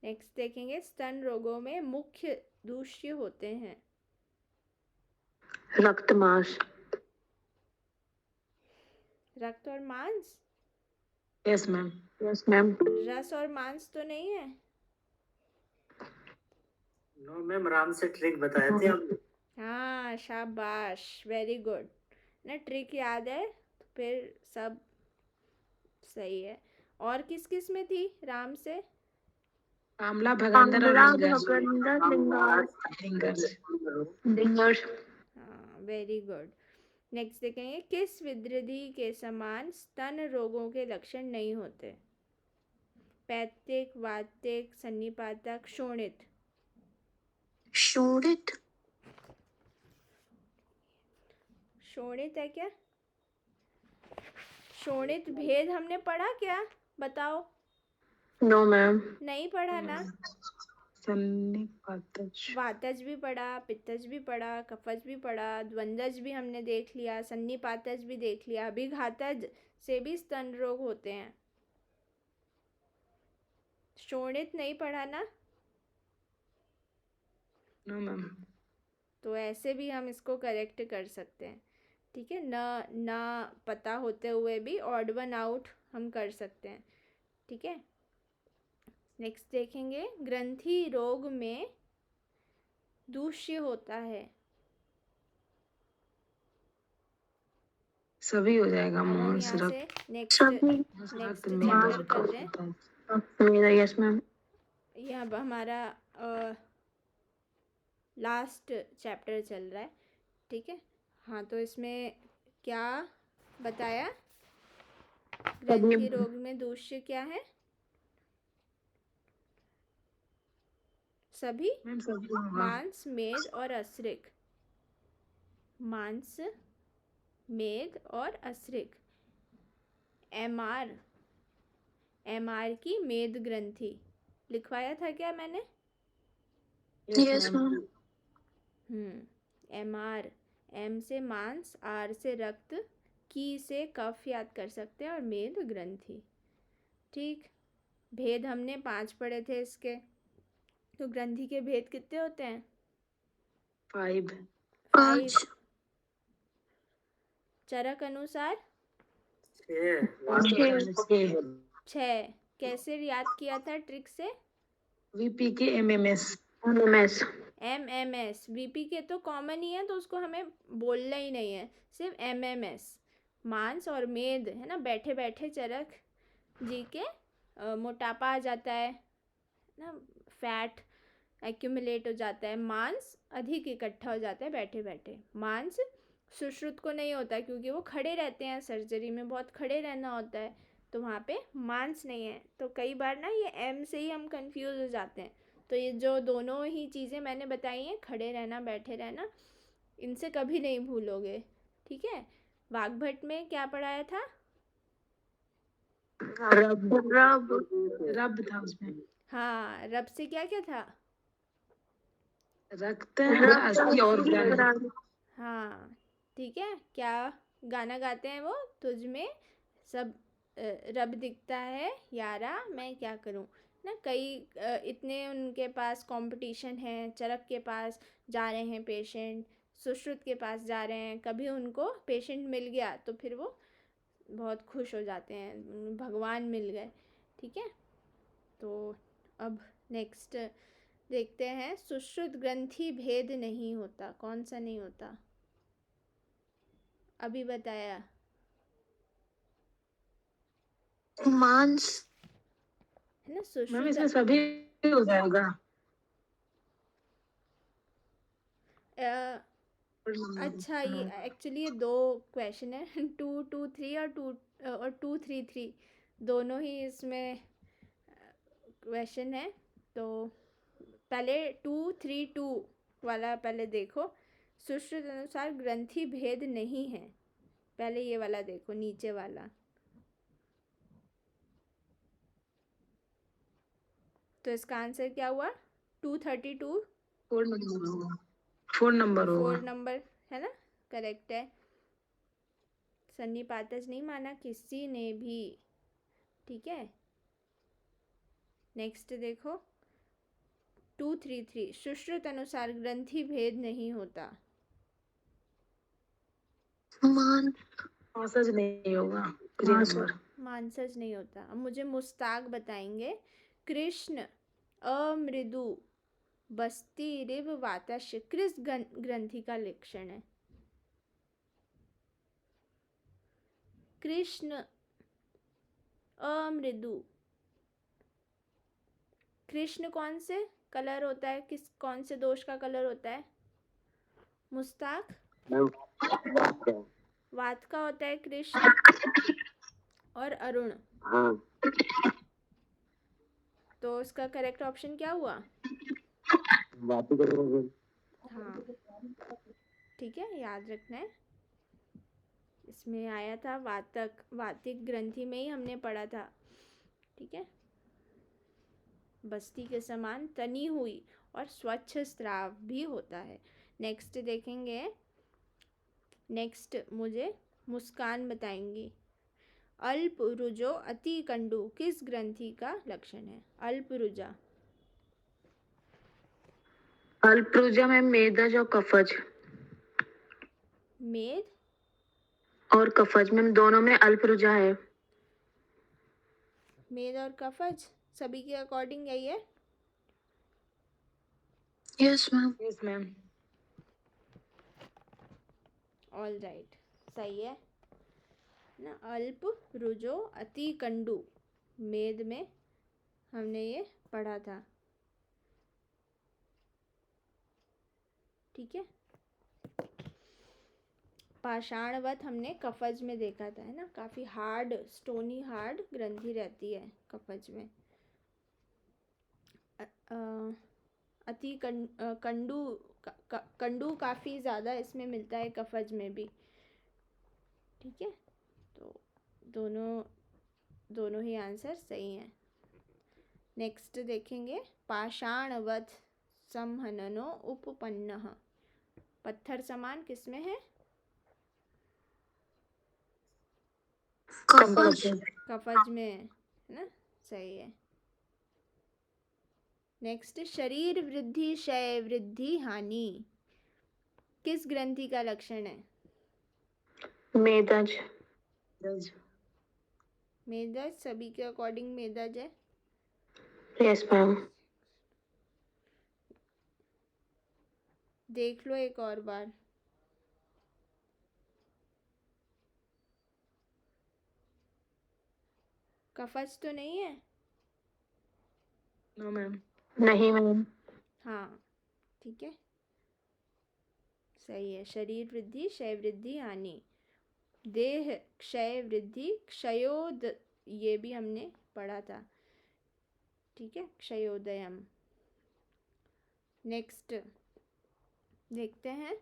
A: नेक्स्ट देखेंगे, स्तन रोगों में मुख्य दूष्य होते हैं।
B: रक्त मांस।
A: रक्त और मांस?
D: Yes ma'am.
B: Yes ma'am.
A: रस और मांस तो नहीं है।
C: नो मैम, राम से ट्रिक बताए थे हमने।
A: हाँ, शाबाश, वेरी गुड ना, ट्रिक याद है तो फिर सब सही है। और किस किस में थी राम से?
D: आमला, भगंदर और
B: डिंगर्स।
A: हाँ, वेरी गुड। नेक्स्ट देखेंगे, किस विद्रधि के समान स्तन रोगों के लक्षण नहीं होते? पैत्तिक, वातिक, सन्निपातक, शोणित।
B: शोणित।
A: शोणित है क्या? शोणित भेद हमने पढ़ा क्या, बताओ?
B: No ma'am.
A: नहीं पढ़ा ना।
D: सन्निपातज।
A: वातज भी पढ़ा, पित्तज भी पढ़ा, कफज भी पढ़ा, द्वंद्वज भी हमने देख लिया, सन्निपातज भी देख लिया, अभिघातज से भी स्तन रोग होते हैं। शोणित नहीं पढ़ा ना?
D: No ma'am.
A: तो ऐसे भी हम इसको करेक्ट कर सकते हैं, ठीक है। ना पता होते हुए भी ऑड वन आउट हम कर सकते हैं, ठीक है। नेक्स्ट देखेंगे, ग्रंथि रोग में दूष्य होता है।
D: सभी हो जाएगा।
A: अब हम
D: मांस,
A: यहाँ से
D: रक्त,
A: नेक्स्ट
B: सभी
D: रक्त,
A: चैप्टर
D: मेद
A: कर रहे हैं।
B: मेरा, यस मैम।
A: ये अब हमारा लास्ट चैप्टर चल रहा है, ठीक है। हाँ, तो इसमें क्या बताया? ग्रंथि रोग में दूष्य क्या है? सभी
D: मैम सभी होगा।
A: मांस, मेद और असृक। मांस, मेद और असृक। एमआर की मेद ग्रंथि लिखवाया था क्या मैंने?
B: Yes ma'am.
A: एमआर, एम से मांस, आर से रक्त, की से कफ याद कर सकते हैं, और मेद ग्रंथि, ठीक। भेद हमने 5 पढ़े थे इसके। तो ग्रंथि के भेद कितने होते हैं?
D: 5।
A: 5। चरक अनुसार
C: 6
A: 6। कैसे याद किया था ट्रिक से?
D: वीपी के एमएमएस।
A: एमएमएस। वीपी के तो कॉमन ही है, तो उसको हमें बोलना ही नहीं है, सिर्फ एमएमएस। मांस और मेद है ना, बैठे बैठे चरक जी के मोटापा आ जाता है ना, फैट एक्यूमुलेट हो जाता है, मांस अधिक इकट्ठा हो जाता है बैठे बैठे। मांस सुश्रुत को नहीं होता, क्योंकि वो खड़े रहते हैं, सर्जरी में बहुत खड़े रहना होता है, तो वहाँ पे मांस नहीं है। तो कई बार ना ये एम से ही हम कंफ्यूज हो जाते हैं। तो ये जो दोनों ही चीज़ें मैंने बताई हैं, खड़े रहना, बैठे रहना, इनसे कभी नहीं भूलोगे, ठीक है। वाग्भट में क्या पढ़ाया था?
D: रब था उसमें।
A: हाँ, रब से क्या क्या था?
D: रक्त, अस्थि और ग्रंथि।
A: हाँ, ठीक है। क्या गाना गाते हैं वो? तुझ में सब रब दिखता है यारा, मैं क्या करूं ना। कई इतने उनके पास कंपटीशन है, चरक के पास जा रहे हैं पेशेंट, सुश्रुत के पास जा रहे हैं, कभी उनको पेशेंट मिल गया तो फिर वो बहुत खुश हो जाते हैं, भगवान मिल गए, ठीक है। तो अब नेक्स्ट देखते हैं, सुश्रुत ग्रंथि भेद नहीं होता। कौन सा नहीं होता? अभी बताया।
B: मांस
A: है ना,
D: मैम इसमें
A: सुश्रुत।
D: सभी हो जाएगा।
A: अच्छा, ये एक्चुअली ये 2 क्वेश्चन है 223 और 233 दोनों ही इसमें क्वेश्चन है। तो पहले 232 वाला पहले देखो। सुश्रुत अनुसार ग्रंथि भेद नहीं है, पहले ये वाला देखो, नीचे वाला। तो इसका आंसर क्या हुआ? 232
D: 4 नंबर होगा। 4 नंबर होगा।
A: 4 नंबर है ना, करेक्ट है। सन्निपातज नहीं माना किसी ने भी, ठीक है। नेक्स्ट देखो 233, सुश्रुत अनुसार ग्रंथि भेद नहीं होता।
D: मांसज नहीं होगा। 3 नंबर।
A: मांसज नहीं होता। अब मुझे मुस्ताक बताएंगे, कृष्ण अमृदु बस्ती रिव वातस्य किस ग्रंथि का लक्षण है? कृष्ण अमृदु, कृष्ण कौन से कलर होता है, कौन से दोष का कलर होता है? मुस्ताक? वात का होता है कृष्ण और अरुण।
E: हाँ।
A: तो इसका करेक्ट ऑप्शन क्या हुआ?
E: वापी करोगे।
A: हाँ, ठीक है, याद रखना है। इसमें आया था वातक, वातिक ग्रंथि में ही हमने पढ़ा था, ठीक है। बस्ती के समान तनी हुई और स्वच्छ स्राव भी होता है। नेक्स्ट देखेंगे, नेक्स्ट मुझे मुस्कान बताएंगी। अल्प रुजो अति कंडु किस ग्रंथि का लक्षण है? अल्प रुजा।
B: अल्परुजा में मेदज और कफज,
A: मेद
B: और कफज में दोनों में अल्परुजा है।
A: मेद और कफज सभी के अकॉर्डिंग यही है।
B: Yes ma'am.
D: Yes ma'am.
A: All right, सही है ना। अल्प रुजो अति कंडु, मेद में हमने ये पढ़ा था। ठीक है। पाषाणवत हमने कफज में देखा था, है ना। काफी हार्ड, स्टोनी हार्ड ग्रंथि रहती है कफज में। अति कंडू कंडू काफी ज्यादा इसमें मिलता है कफज में भी। ठीक है, तो दोनों ही आंसर सही हैं। नेक्स्ट देखेंगे, पाषाणवत संहननो उपपन्नः, पत्थर समान किसमें है?
B: कफज।
A: कफज में है ना, सही है। नेक्स्ट, शरीर वृद्धि क्षय वृद्धि हानि किस ग्रंथि का लक्षण है?
B: मेदज।
A: मेदज, सभी के अकॉर्डिंग मेदज है।
B: Yes ma'am.
A: देख लो एक और बार। कफज तो नहीं है?
D: No ma'am.
B: नहीं मैम।
A: हाँ, ठीक है, सही है। शरीर वृद्धि क्षय वृद्धि हानि, देह क्षय वृद्धि क्षयोद, ये भी हमने पढ़ा था। ठीक है, क्षयोदयम। नेक्स्ट देखते हैं,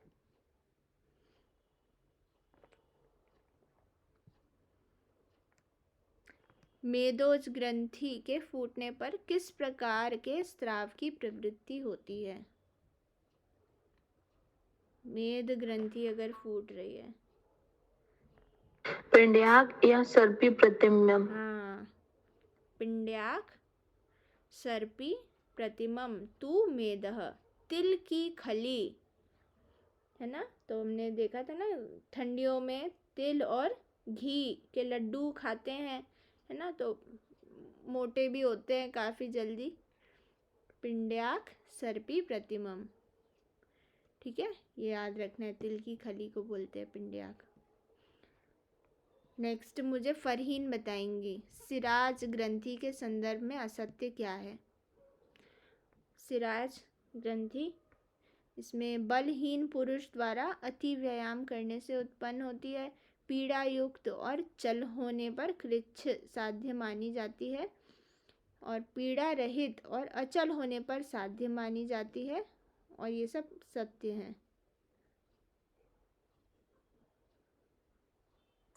A: मेदोज ग्रंथि के फूटने पर किस प्रकार के स्राव की प्रवृत्ति होती है? मेद ग्रंथि अगर फूट रही है,
B: पिंड्याक या सर्पी प्रतिम्बम।
A: हाँ, पिंड्याक सर्पी प्रतिमम तू मेदह, तिल की खली, है ना। तो हमने देखा था ना, ठंडियों में तिल और घी के लड्डू खाते हैं, है ना, तो मोटे भी होते हैं काफ़ी जल्दी। पिंड्याक सर्पी प्रतिमम, ठीक है, ये याद रखना है, तिल की खली को बोलते हैं पिंड्याक। नेक्स्ट मुझे फरहीन बताएंगी, सिराज ग्रंथि के संदर्भ में असत्य क्या है? सिराज ग्रंथि, इसमें बलहीन पुरुष द्वारा अति व्यायाम करने से उत्पन्न होती है, पीड़ा युक्त और चल होने पर कृच्छ साध्य मानी जाती है, और पीड़ा रहित और अचल होने पर साध्य मानी जाती है, और ये सब सत्य है।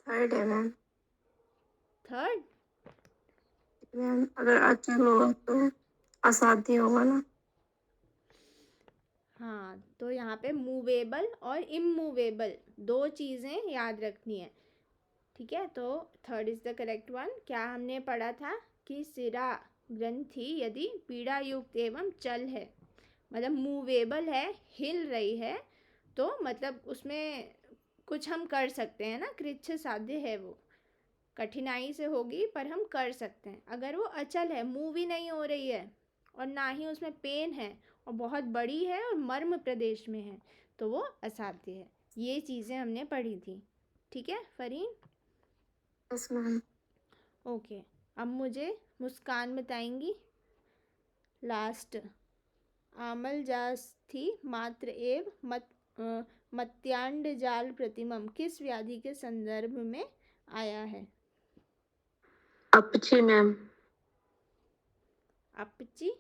B: थर्ड है मैम।
A: थर्ड,
B: मैम अगर अचल होगा तो असाध्य होगा ना।
A: हाँ, तो यहाँ पे मूवेबल और इमूवेबल दो चीज़ें याद रखनी है। ठीक है, तो third is the correct one. क्या हमने पढ़ा था कि सिरा ग्रंथि यदि पीड़ा युक्त एवं चल है, मतलब मूवेबल है, हिल रही है, तो मतलब उसमें कुछ हम कर सकते हैं ना, कृच्छ साध्य है, वो कठिनाई से होगी पर हम कर सकते हैं। अगर वो अचल है, मूव ही नहीं हो रही है, और ना ही उसमें पेन है, और बहुत बड़ी है और मर्म प्रदेश में है, तो वो असाध्य है। ये चीज़ें हमने पढ़ी थी। ठीक है फरीन?
B: Yes ma'am.
A: ओके, अब मुझे मुस्कान बताएंगी। लास्ट, आमल जास्थि मात्र एव मत्यांड जाल प्रतिमम किस व्याधि के संदर्भ में आया है?
B: अपची मैम।
A: अपची,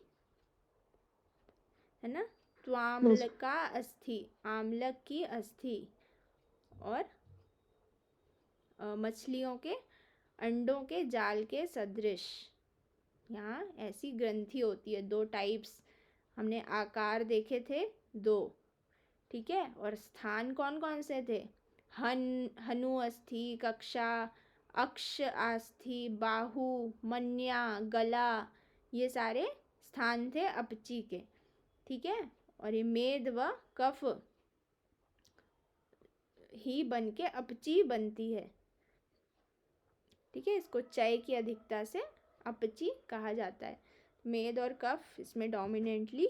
A: है ना। त्वाम्लका अस्थि, आमलक की अस्थि, और मछलियों के अंडों के जाल के सदृश, यहाँ ऐसी ग्रंथि होती है। दो टाइप्स हमने आकार देखे थे, दो। ठीक है, और स्थान कौन कौन से थे? हनु अस्थि, कक्षा, अक्ष, आस्थि, बाहु, मन्या, गला, ये सारे स्थान थे अपची के। ठीक है, और ये मेद व कफ ही बन के अपची बनती है। ठीक है, इसको चय की अधिकता से अपची कहा जाता है। मेद और कफ इसमें डोमिनेंटली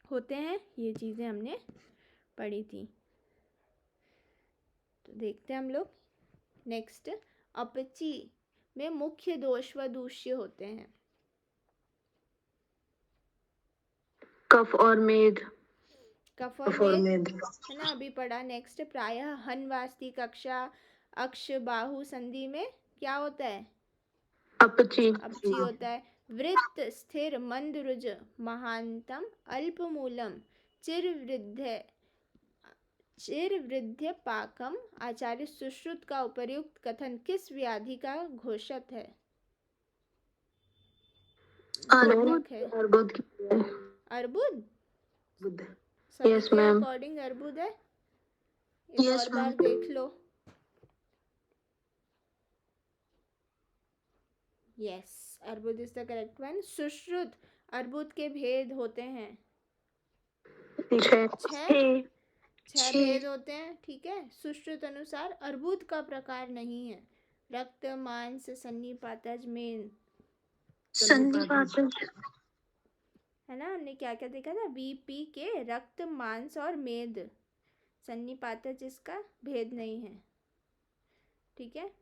A: होते हैं। ये चीज़ें हमने पढ़ी थी। तो देखते हैं हम लोग नेक्स्ट। अपची में मुख्य दोष व दूष्य होते हैं।
B: कफ और मेद।
A: कफ और मेद है ना, अभी पढ़ा। नेक्स्ट, प्रायः हन वास्ती कक्षा अक्ष बाहु संधि में क्या होता है?
B: अपची।
A: अपची होता है। वृत्त स्थिर मंद रुज महानतम अल्पमूलम चिरवृद्ध पाकम। आचार्य सुश्रुत का उपर्युक्त कथन किस व्याधि का घोषक है?
B: अर्बुद
A: है
B: अर्बुद
A: अर्बुद।
B: Yes,
A: सभी के
B: ma'am.
A: अकॉर्डिंग अर्बुद है। एक
B: Yes,
A: और बार
B: ma'am.
A: देख लो। यस, अर्बुद is the correct one. Sushruta अर्बुद के भेद होते हैं छह भेद होते हैं। ठीक है, सुश्रुत अनुसार अर्बुद का प्रकार नहीं है। रक्त, मांस, सन्निपातज, मेन, है ना। हमने क्या क्या देखा था? बीपी के रक्त, मांस और मेद। सन्निपातज इसका भेद नहीं है। ठीक है,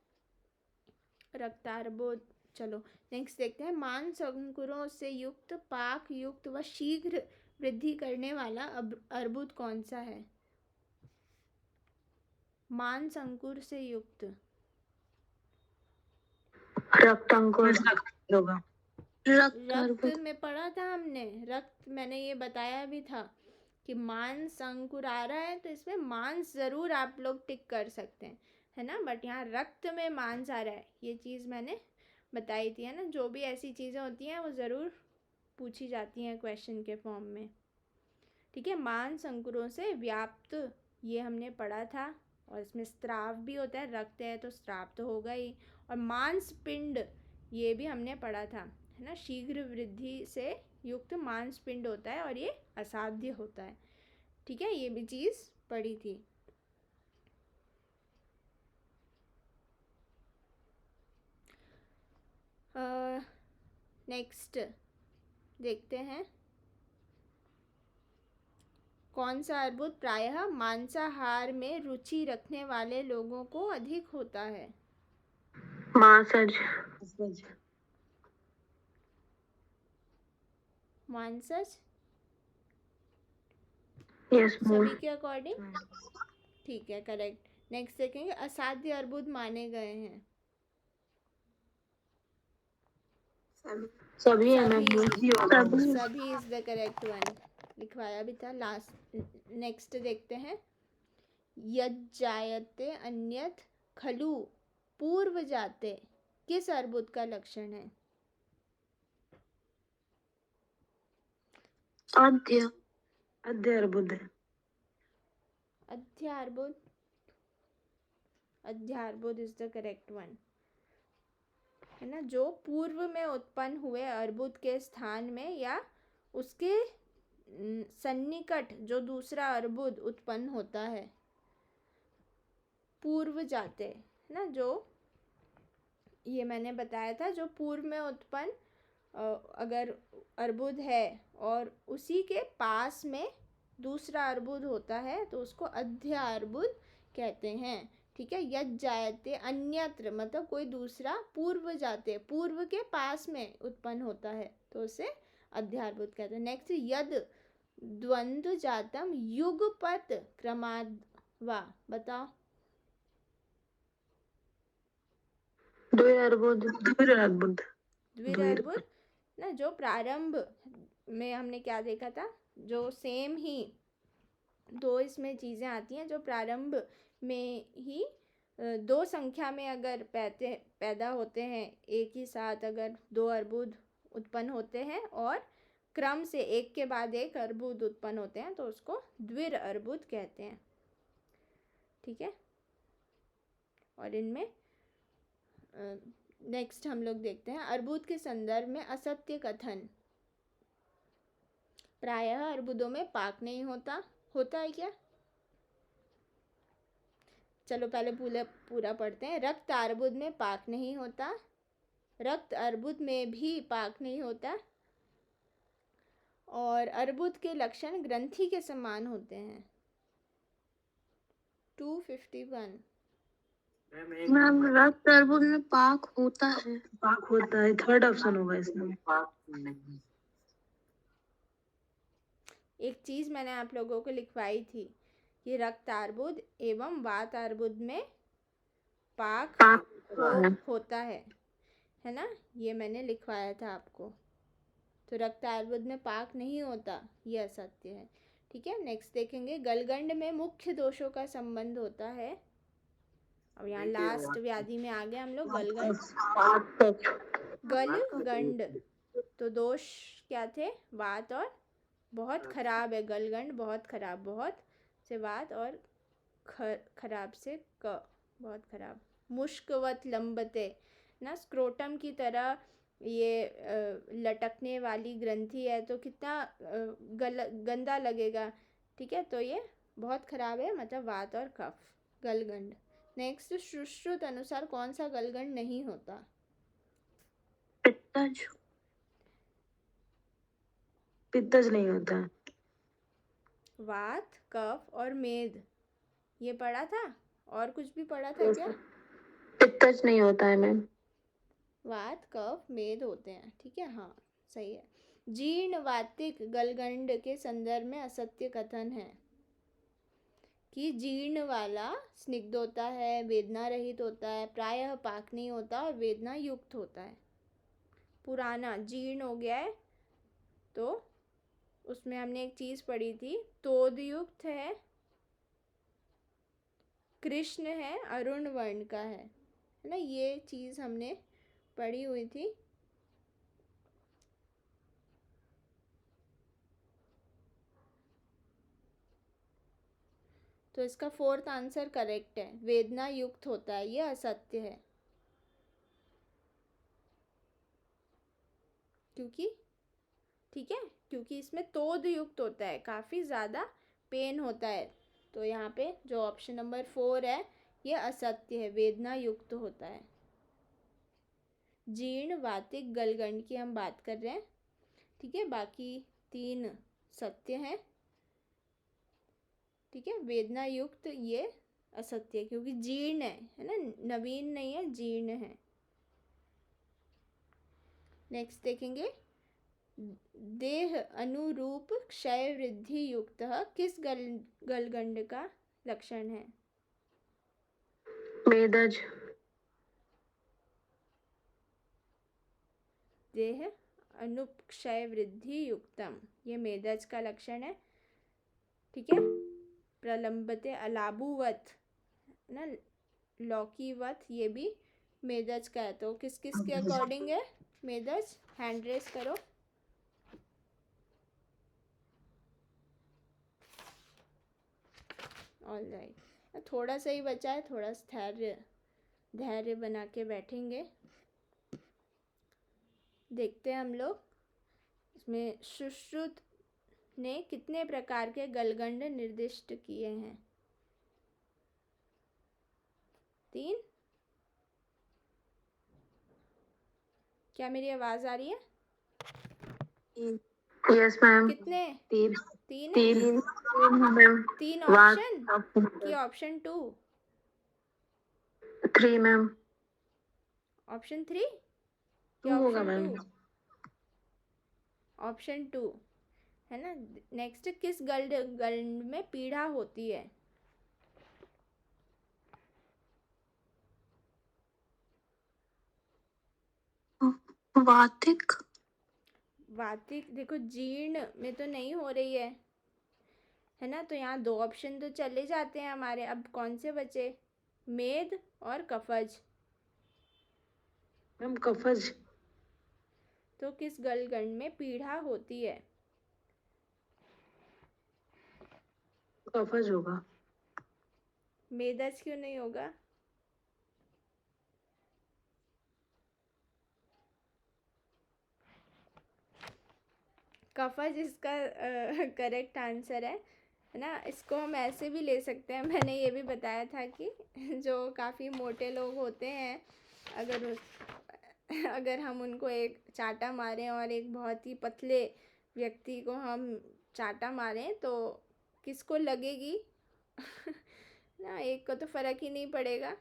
A: रक्तार्बुद। चलो नेक्स्ट देखते हैं। मांस अंकुरों से युक्त, पाक युक्त व शीघ्र वृद्धि करने वाला अर्बुद कौन सा है? मांस अंकुर से युक्त।
B: रक्त अंकुर होगा।
A: रक्त में पढ़ा था हमने। रक्त मैंने ये बताया भी था कि मांस अंकुर आ रहा है तो इसमें मांस जरूर आप लोग टिक कर सकते हैं, है ना। बट यहाँ रक्त में मांस आ रहा है, ये चीज़ मैंने बताई थी, है ना। जो भी ऐसी चीज़ें होती हैं वो ज़रूर पूछी जाती हैं क्वेश्चन के फॉर्म में। ठीक है, मांस अंकुरों से व्याप्त, ये हमने पढ़ा था। और इसमें स्त्राव भी होता है। रक्त है तो स्त्राव तो होगा ही। और मांस पिंड, ये भी हमने पढ़ा था, है ना। शीघ्र वृद्धि से युक्त मांस पिंड होता है और ये असाध्य होता है। ठीक है, ये भी चीज़ पढ़ी थी। नेक्स्ट देखते हैं। कौन सा अर्बुद प्रायः मांसाहार में रुचि रखने वाले लोगों को अधिक होता है?
B: मांसज।
A: मांसज।
B: यस
A: सभी के अकॉर्डिंग ठीक है, करेक्ट। नेक्स्ट देखेंगे। असाध्य अर्बुद माने गए हैं।
B: सभी
A: इज द करेक्ट वन। लिखवाया भी था लास्ट। नेक्स्ट देखते हैं। यज्जायते अन्यथ खलु पूर्व जाते किस अर्बुद का लक्षण है?
B: अद्य
D: अर्बुद।
A: अध्यार्बुद इज द करेक्ट वन, है ना। जो पूर्व में उत्पन्न हुए अर्बुद के स्थान में या उसके सन्निकट जो दूसरा अर्बुद उत्पन्न होता है, पूर्व जाते, है ना। जो ये मैंने बताया था, जो पूर्व में उत्पन्न अगर अर्बुद है और उसी के पास में दूसरा अर्बुद होता है तो उसको अध्य अर्बुद कहते हैं। ठीक है, यद जायते अन्यत्र मतलब कोई दूसरा, पूर्व जाते पूर्व के पास में उत्पन्न होता है तो उसे अध्यार्बुद कहते हैं। नेक्स्ट, यद द्वंद्व जातम युगपत क्रमाद्वा, बताओ।
B: द्विअर्बुद
A: ना। जो प्रारंभ में हमने क्या देखा था, जो सेम ही दो इसमें चीज़ें आती हैं। जो प्रारंभ में ही दो संख्या में अगर पैदा होते हैं एक ही साथ, अगर दो अर्बुद उत्पन्न होते हैं और क्रम से एक के बाद एक अर्बुद उत्पन्न होते हैं तो उसको द्विर अर्बुद कहते हैं। ठीक है, और इनमें नेक्स्ट हम लोग देखते हैं अर्बुद के संदर्भ में असत्य कथन। प्रायः अर्बुदों में पाक नहीं होता। होता है क्या? चलो पहले पूरा पढ़ते हैं। रक्त अर्बुद में पाक नहीं होता। रक्त अर्बुद में भी पाक नहीं होता। और अर्बुद के लक्षण ग्रंथि के समान होते हैं। 251।
B: मैम रक्त अर्बुद में पाक होता है।
D: पाक होता है, थर्ड ऑप्शन होगा इसमें।
C: पाक नहीं।
A: एक चीज मैंने आप लोगों को लिखवाई थी कि रक्त अर्बुद एवं वात अर्बुद में पाक होता है ना? ये मैंने लिखवाया था आपको। तो रक्त अर्बुद में पाक नहीं होता, ये असत्य है। ठीक है, नेक्स्ट देखेंगे गलगंड में मुख्य दोषों का संबंध होता है। अब यहाँ लास्ट व्याधि में आ गए हम लोग। गलगंड तो दोष क्या थे? वात और बहुत खराब है। गलगंड बहुत खराब, बहुत से वात और खराब से क, बहुत खराब। मुश्कवत लंबते ना, स्क्रोटम की तरह ये लटकने वाली ग्रंथि है तो कितना गंदा लगेगा। ठीक है, तो ये बहुत खराब है, मतलब वात और कफ, गलगंड। नेक्स्ट, सुश्रुत अनुसार कौन सा गलगंड नहीं होता?
B: पित्तज।
D: पित्तज नहीं होता।
A: वात, कफ और मेद, ये पढ़ा था। और कुछ भी पढ़ा था क्या?
B: पित्तज नहीं होता है मैम।
A: वात, कफ, मेद होते हैं। ठीक है, हाँ सही है। जीर्ण वातिक गलगंड के संदर्भ में असत्य कथन है कि जीर्ण वाला स्निग्ध होता है, वेदना रहित होता है, प्रायः पाक नहीं होता और वेदना युक्त होता है। पुराना जीर्ण हो गया है तो उसमें हमने एक चीज पढ़ी थी, तोद युक्त है, कृष्ण है, अरुण वर्ण का है ना? ये चीज हमने पढ़ी हुई थी। तो इसका फोर्थ आंसर करेक्ट है, वेदना युक्त होता है, ये असत्य है। क्योंकि ठीक है, क्योंकि इसमें तोद युक्त होता है, काफी ज्यादा पेन होता है। तो यहाँ पे जो ऑप्शन नंबर 4 है ये असत्य है, वेदना युक्त होता है। जीर्ण वातिक गलगंड की हम बात कर रहे हैं। ठीक है, बाकी 3 सत्य हैं। ठीक है, वेदना युक्त ये असत्य है क्योंकि जीर्ण है ना, नवीन नहीं है, जीर्ण है। नेक्स्ट देखेंगे, देह अनुरूप क्षय वृद्धि युक्त किस गलगंड का लक्षण है?
B: मेदज।
A: देह अनुक्षय वृद्धि युक्तम, ये मेदज का लक्षण है। ठीक है, प्रलंबते अलाबुवत ना, लौकीवत, ये भी मेदज का है। तो किस किस के अकॉर्डिंग है मेदज? हैंड रेस करो। ऑल राइट, थोड़ा सा ही बचा है, थोड़ा धैर्य बना के बैठेंगे। देखते हैं हम लोग इसमें सुश्रुत ने कितने प्रकार के गलगंड निर्दिष्ट किए हैं? 3। क्या मेरी आवाज आ रही है?
B: Yes ma'am.
A: कितने?
B: 3
A: 3
B: मैम।
A: 3 ऑप्शन कि ऑप्शन 2?
B: 3 मैम।
A: ऑप्शन 3 कि
D: होगा
A: ऑप्शन
D: मैम।
A: 2? ऑप्शन 2 है ना। नेक्स्ट, किस गलगंड में पीड़ा होती है?
B: वातिक।
A: वातिक देखो, जीर्ण में तो नहीं हो रही है ना, तो यहाँ 2 ऑप्शन तो चले जाते हैं हमारे। अब कौन से बचे? मेद और कफज।
D: मैम कफज।
A: तो किस गलगंड में पीड़ा होती है?
D: कफज होगा।
A: मेदज क्यों नहीं होगा? कफज इसका करेक्ट आंसर है ना। इसको हम ऐसे भी ले सकते हैं, मैंने ये भी बताया था कि जो काफ़ी मोटे लोग होते हैं, अगर हम उनको एक चाटा मारें और एक बहुत ही पतले व्यक्ति को हम चाटा मारें तो किसको लगेगी ना, एक को तो फ़र्क ही नहीं पड़ेगा।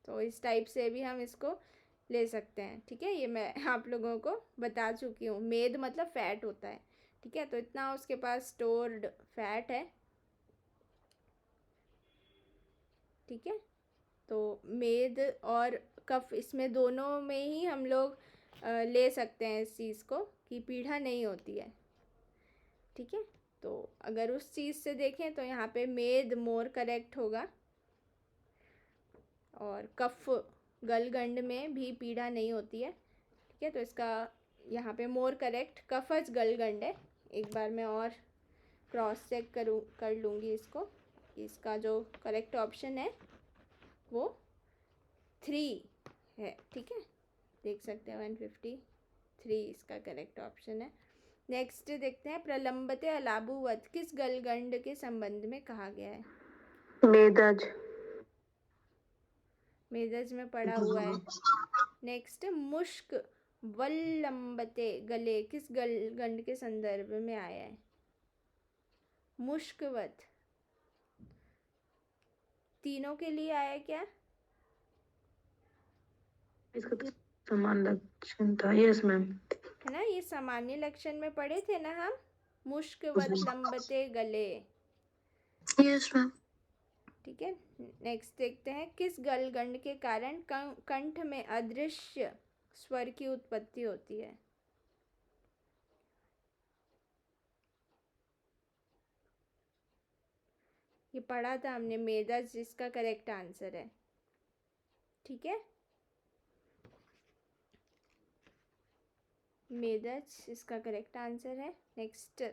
A: तो इस टाइप से भी हम इसको ले सकते हैं। ठीक है, ये मैं आप लोगों को बता चुकी हूँ। मेद मतलब फैट होता है। ठीक है, तो इतना उसके पास स्टोर्ड फैट है। ठीक है, तो मेद और कफ इसमें दोनों में ही हम लोग ले सकते हैं इस चीज़ को कि पीढ़ा नहीं होती है। ठीक है, तो अगर उस चीज़ से देखें तो यहाँ पे मेद मोर करेक्ट होगा, और कफ गलगंड में भी पीड़ा नहीं होती है। ठीक है, तो इसका यहाँ पे मोर करेक्ट कफज गलगंड है। एक बार मैं और क्रॉस चेक कर लूँगी इसको। इसका जो करेक्ट ऑप्शन है वो 3 है। ठीक है, देख सकते हैं 153 इसका करेक्ट ऑप्शन है। नेक्स्ट देखते हैं, प्रलंबते अलाबुवत किस गलगंड के संबंध में कहा गया है?
B: मेदज।
A: मेदज में पड़ा हुआ है। नेक्स्ट, मुश्क वल्लंबते गले किस गलगंड के संदर्भ में आया है? मुश्कवत तीनों के लिए आया क्या?
D: इसका तो समान लक्षण था। Yes ma'am.
A: है ना, ये सामान्य लक्षण में पढ़े थे ना हम, मुश्कवत लंबते गले।
B: Yes ma'am.
A: ठीक है, नेक्स्ट देखते हैं, किस गलगंड के कारण कंठ में अदृश्य स्वर की उत्पत्ति होती है? ये पढ़ा था हमने, मेदज जिसका करेक्ट आंसर है। ठीक है, मेदज इसका करेक्ट आंसर है। नेक्स्ट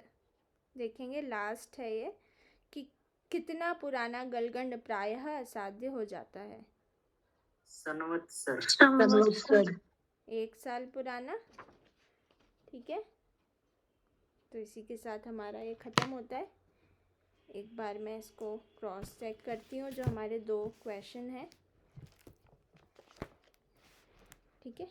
A: देखेंगे, लास्ट है ये, कि कितना पुराना गलगंड प्रायः असाध्य हो जाता है?
C: संवत्सर।
B: संवत्सर।
A: 1 साल पुराना। ठीक है, तो इसी के साथ हमारा ये ख़त्म होता है। एक बार मैं इसको क्रॉस चेक करती हूँ जो हमारे 2 क्वेश्चन हैं। ठीक है।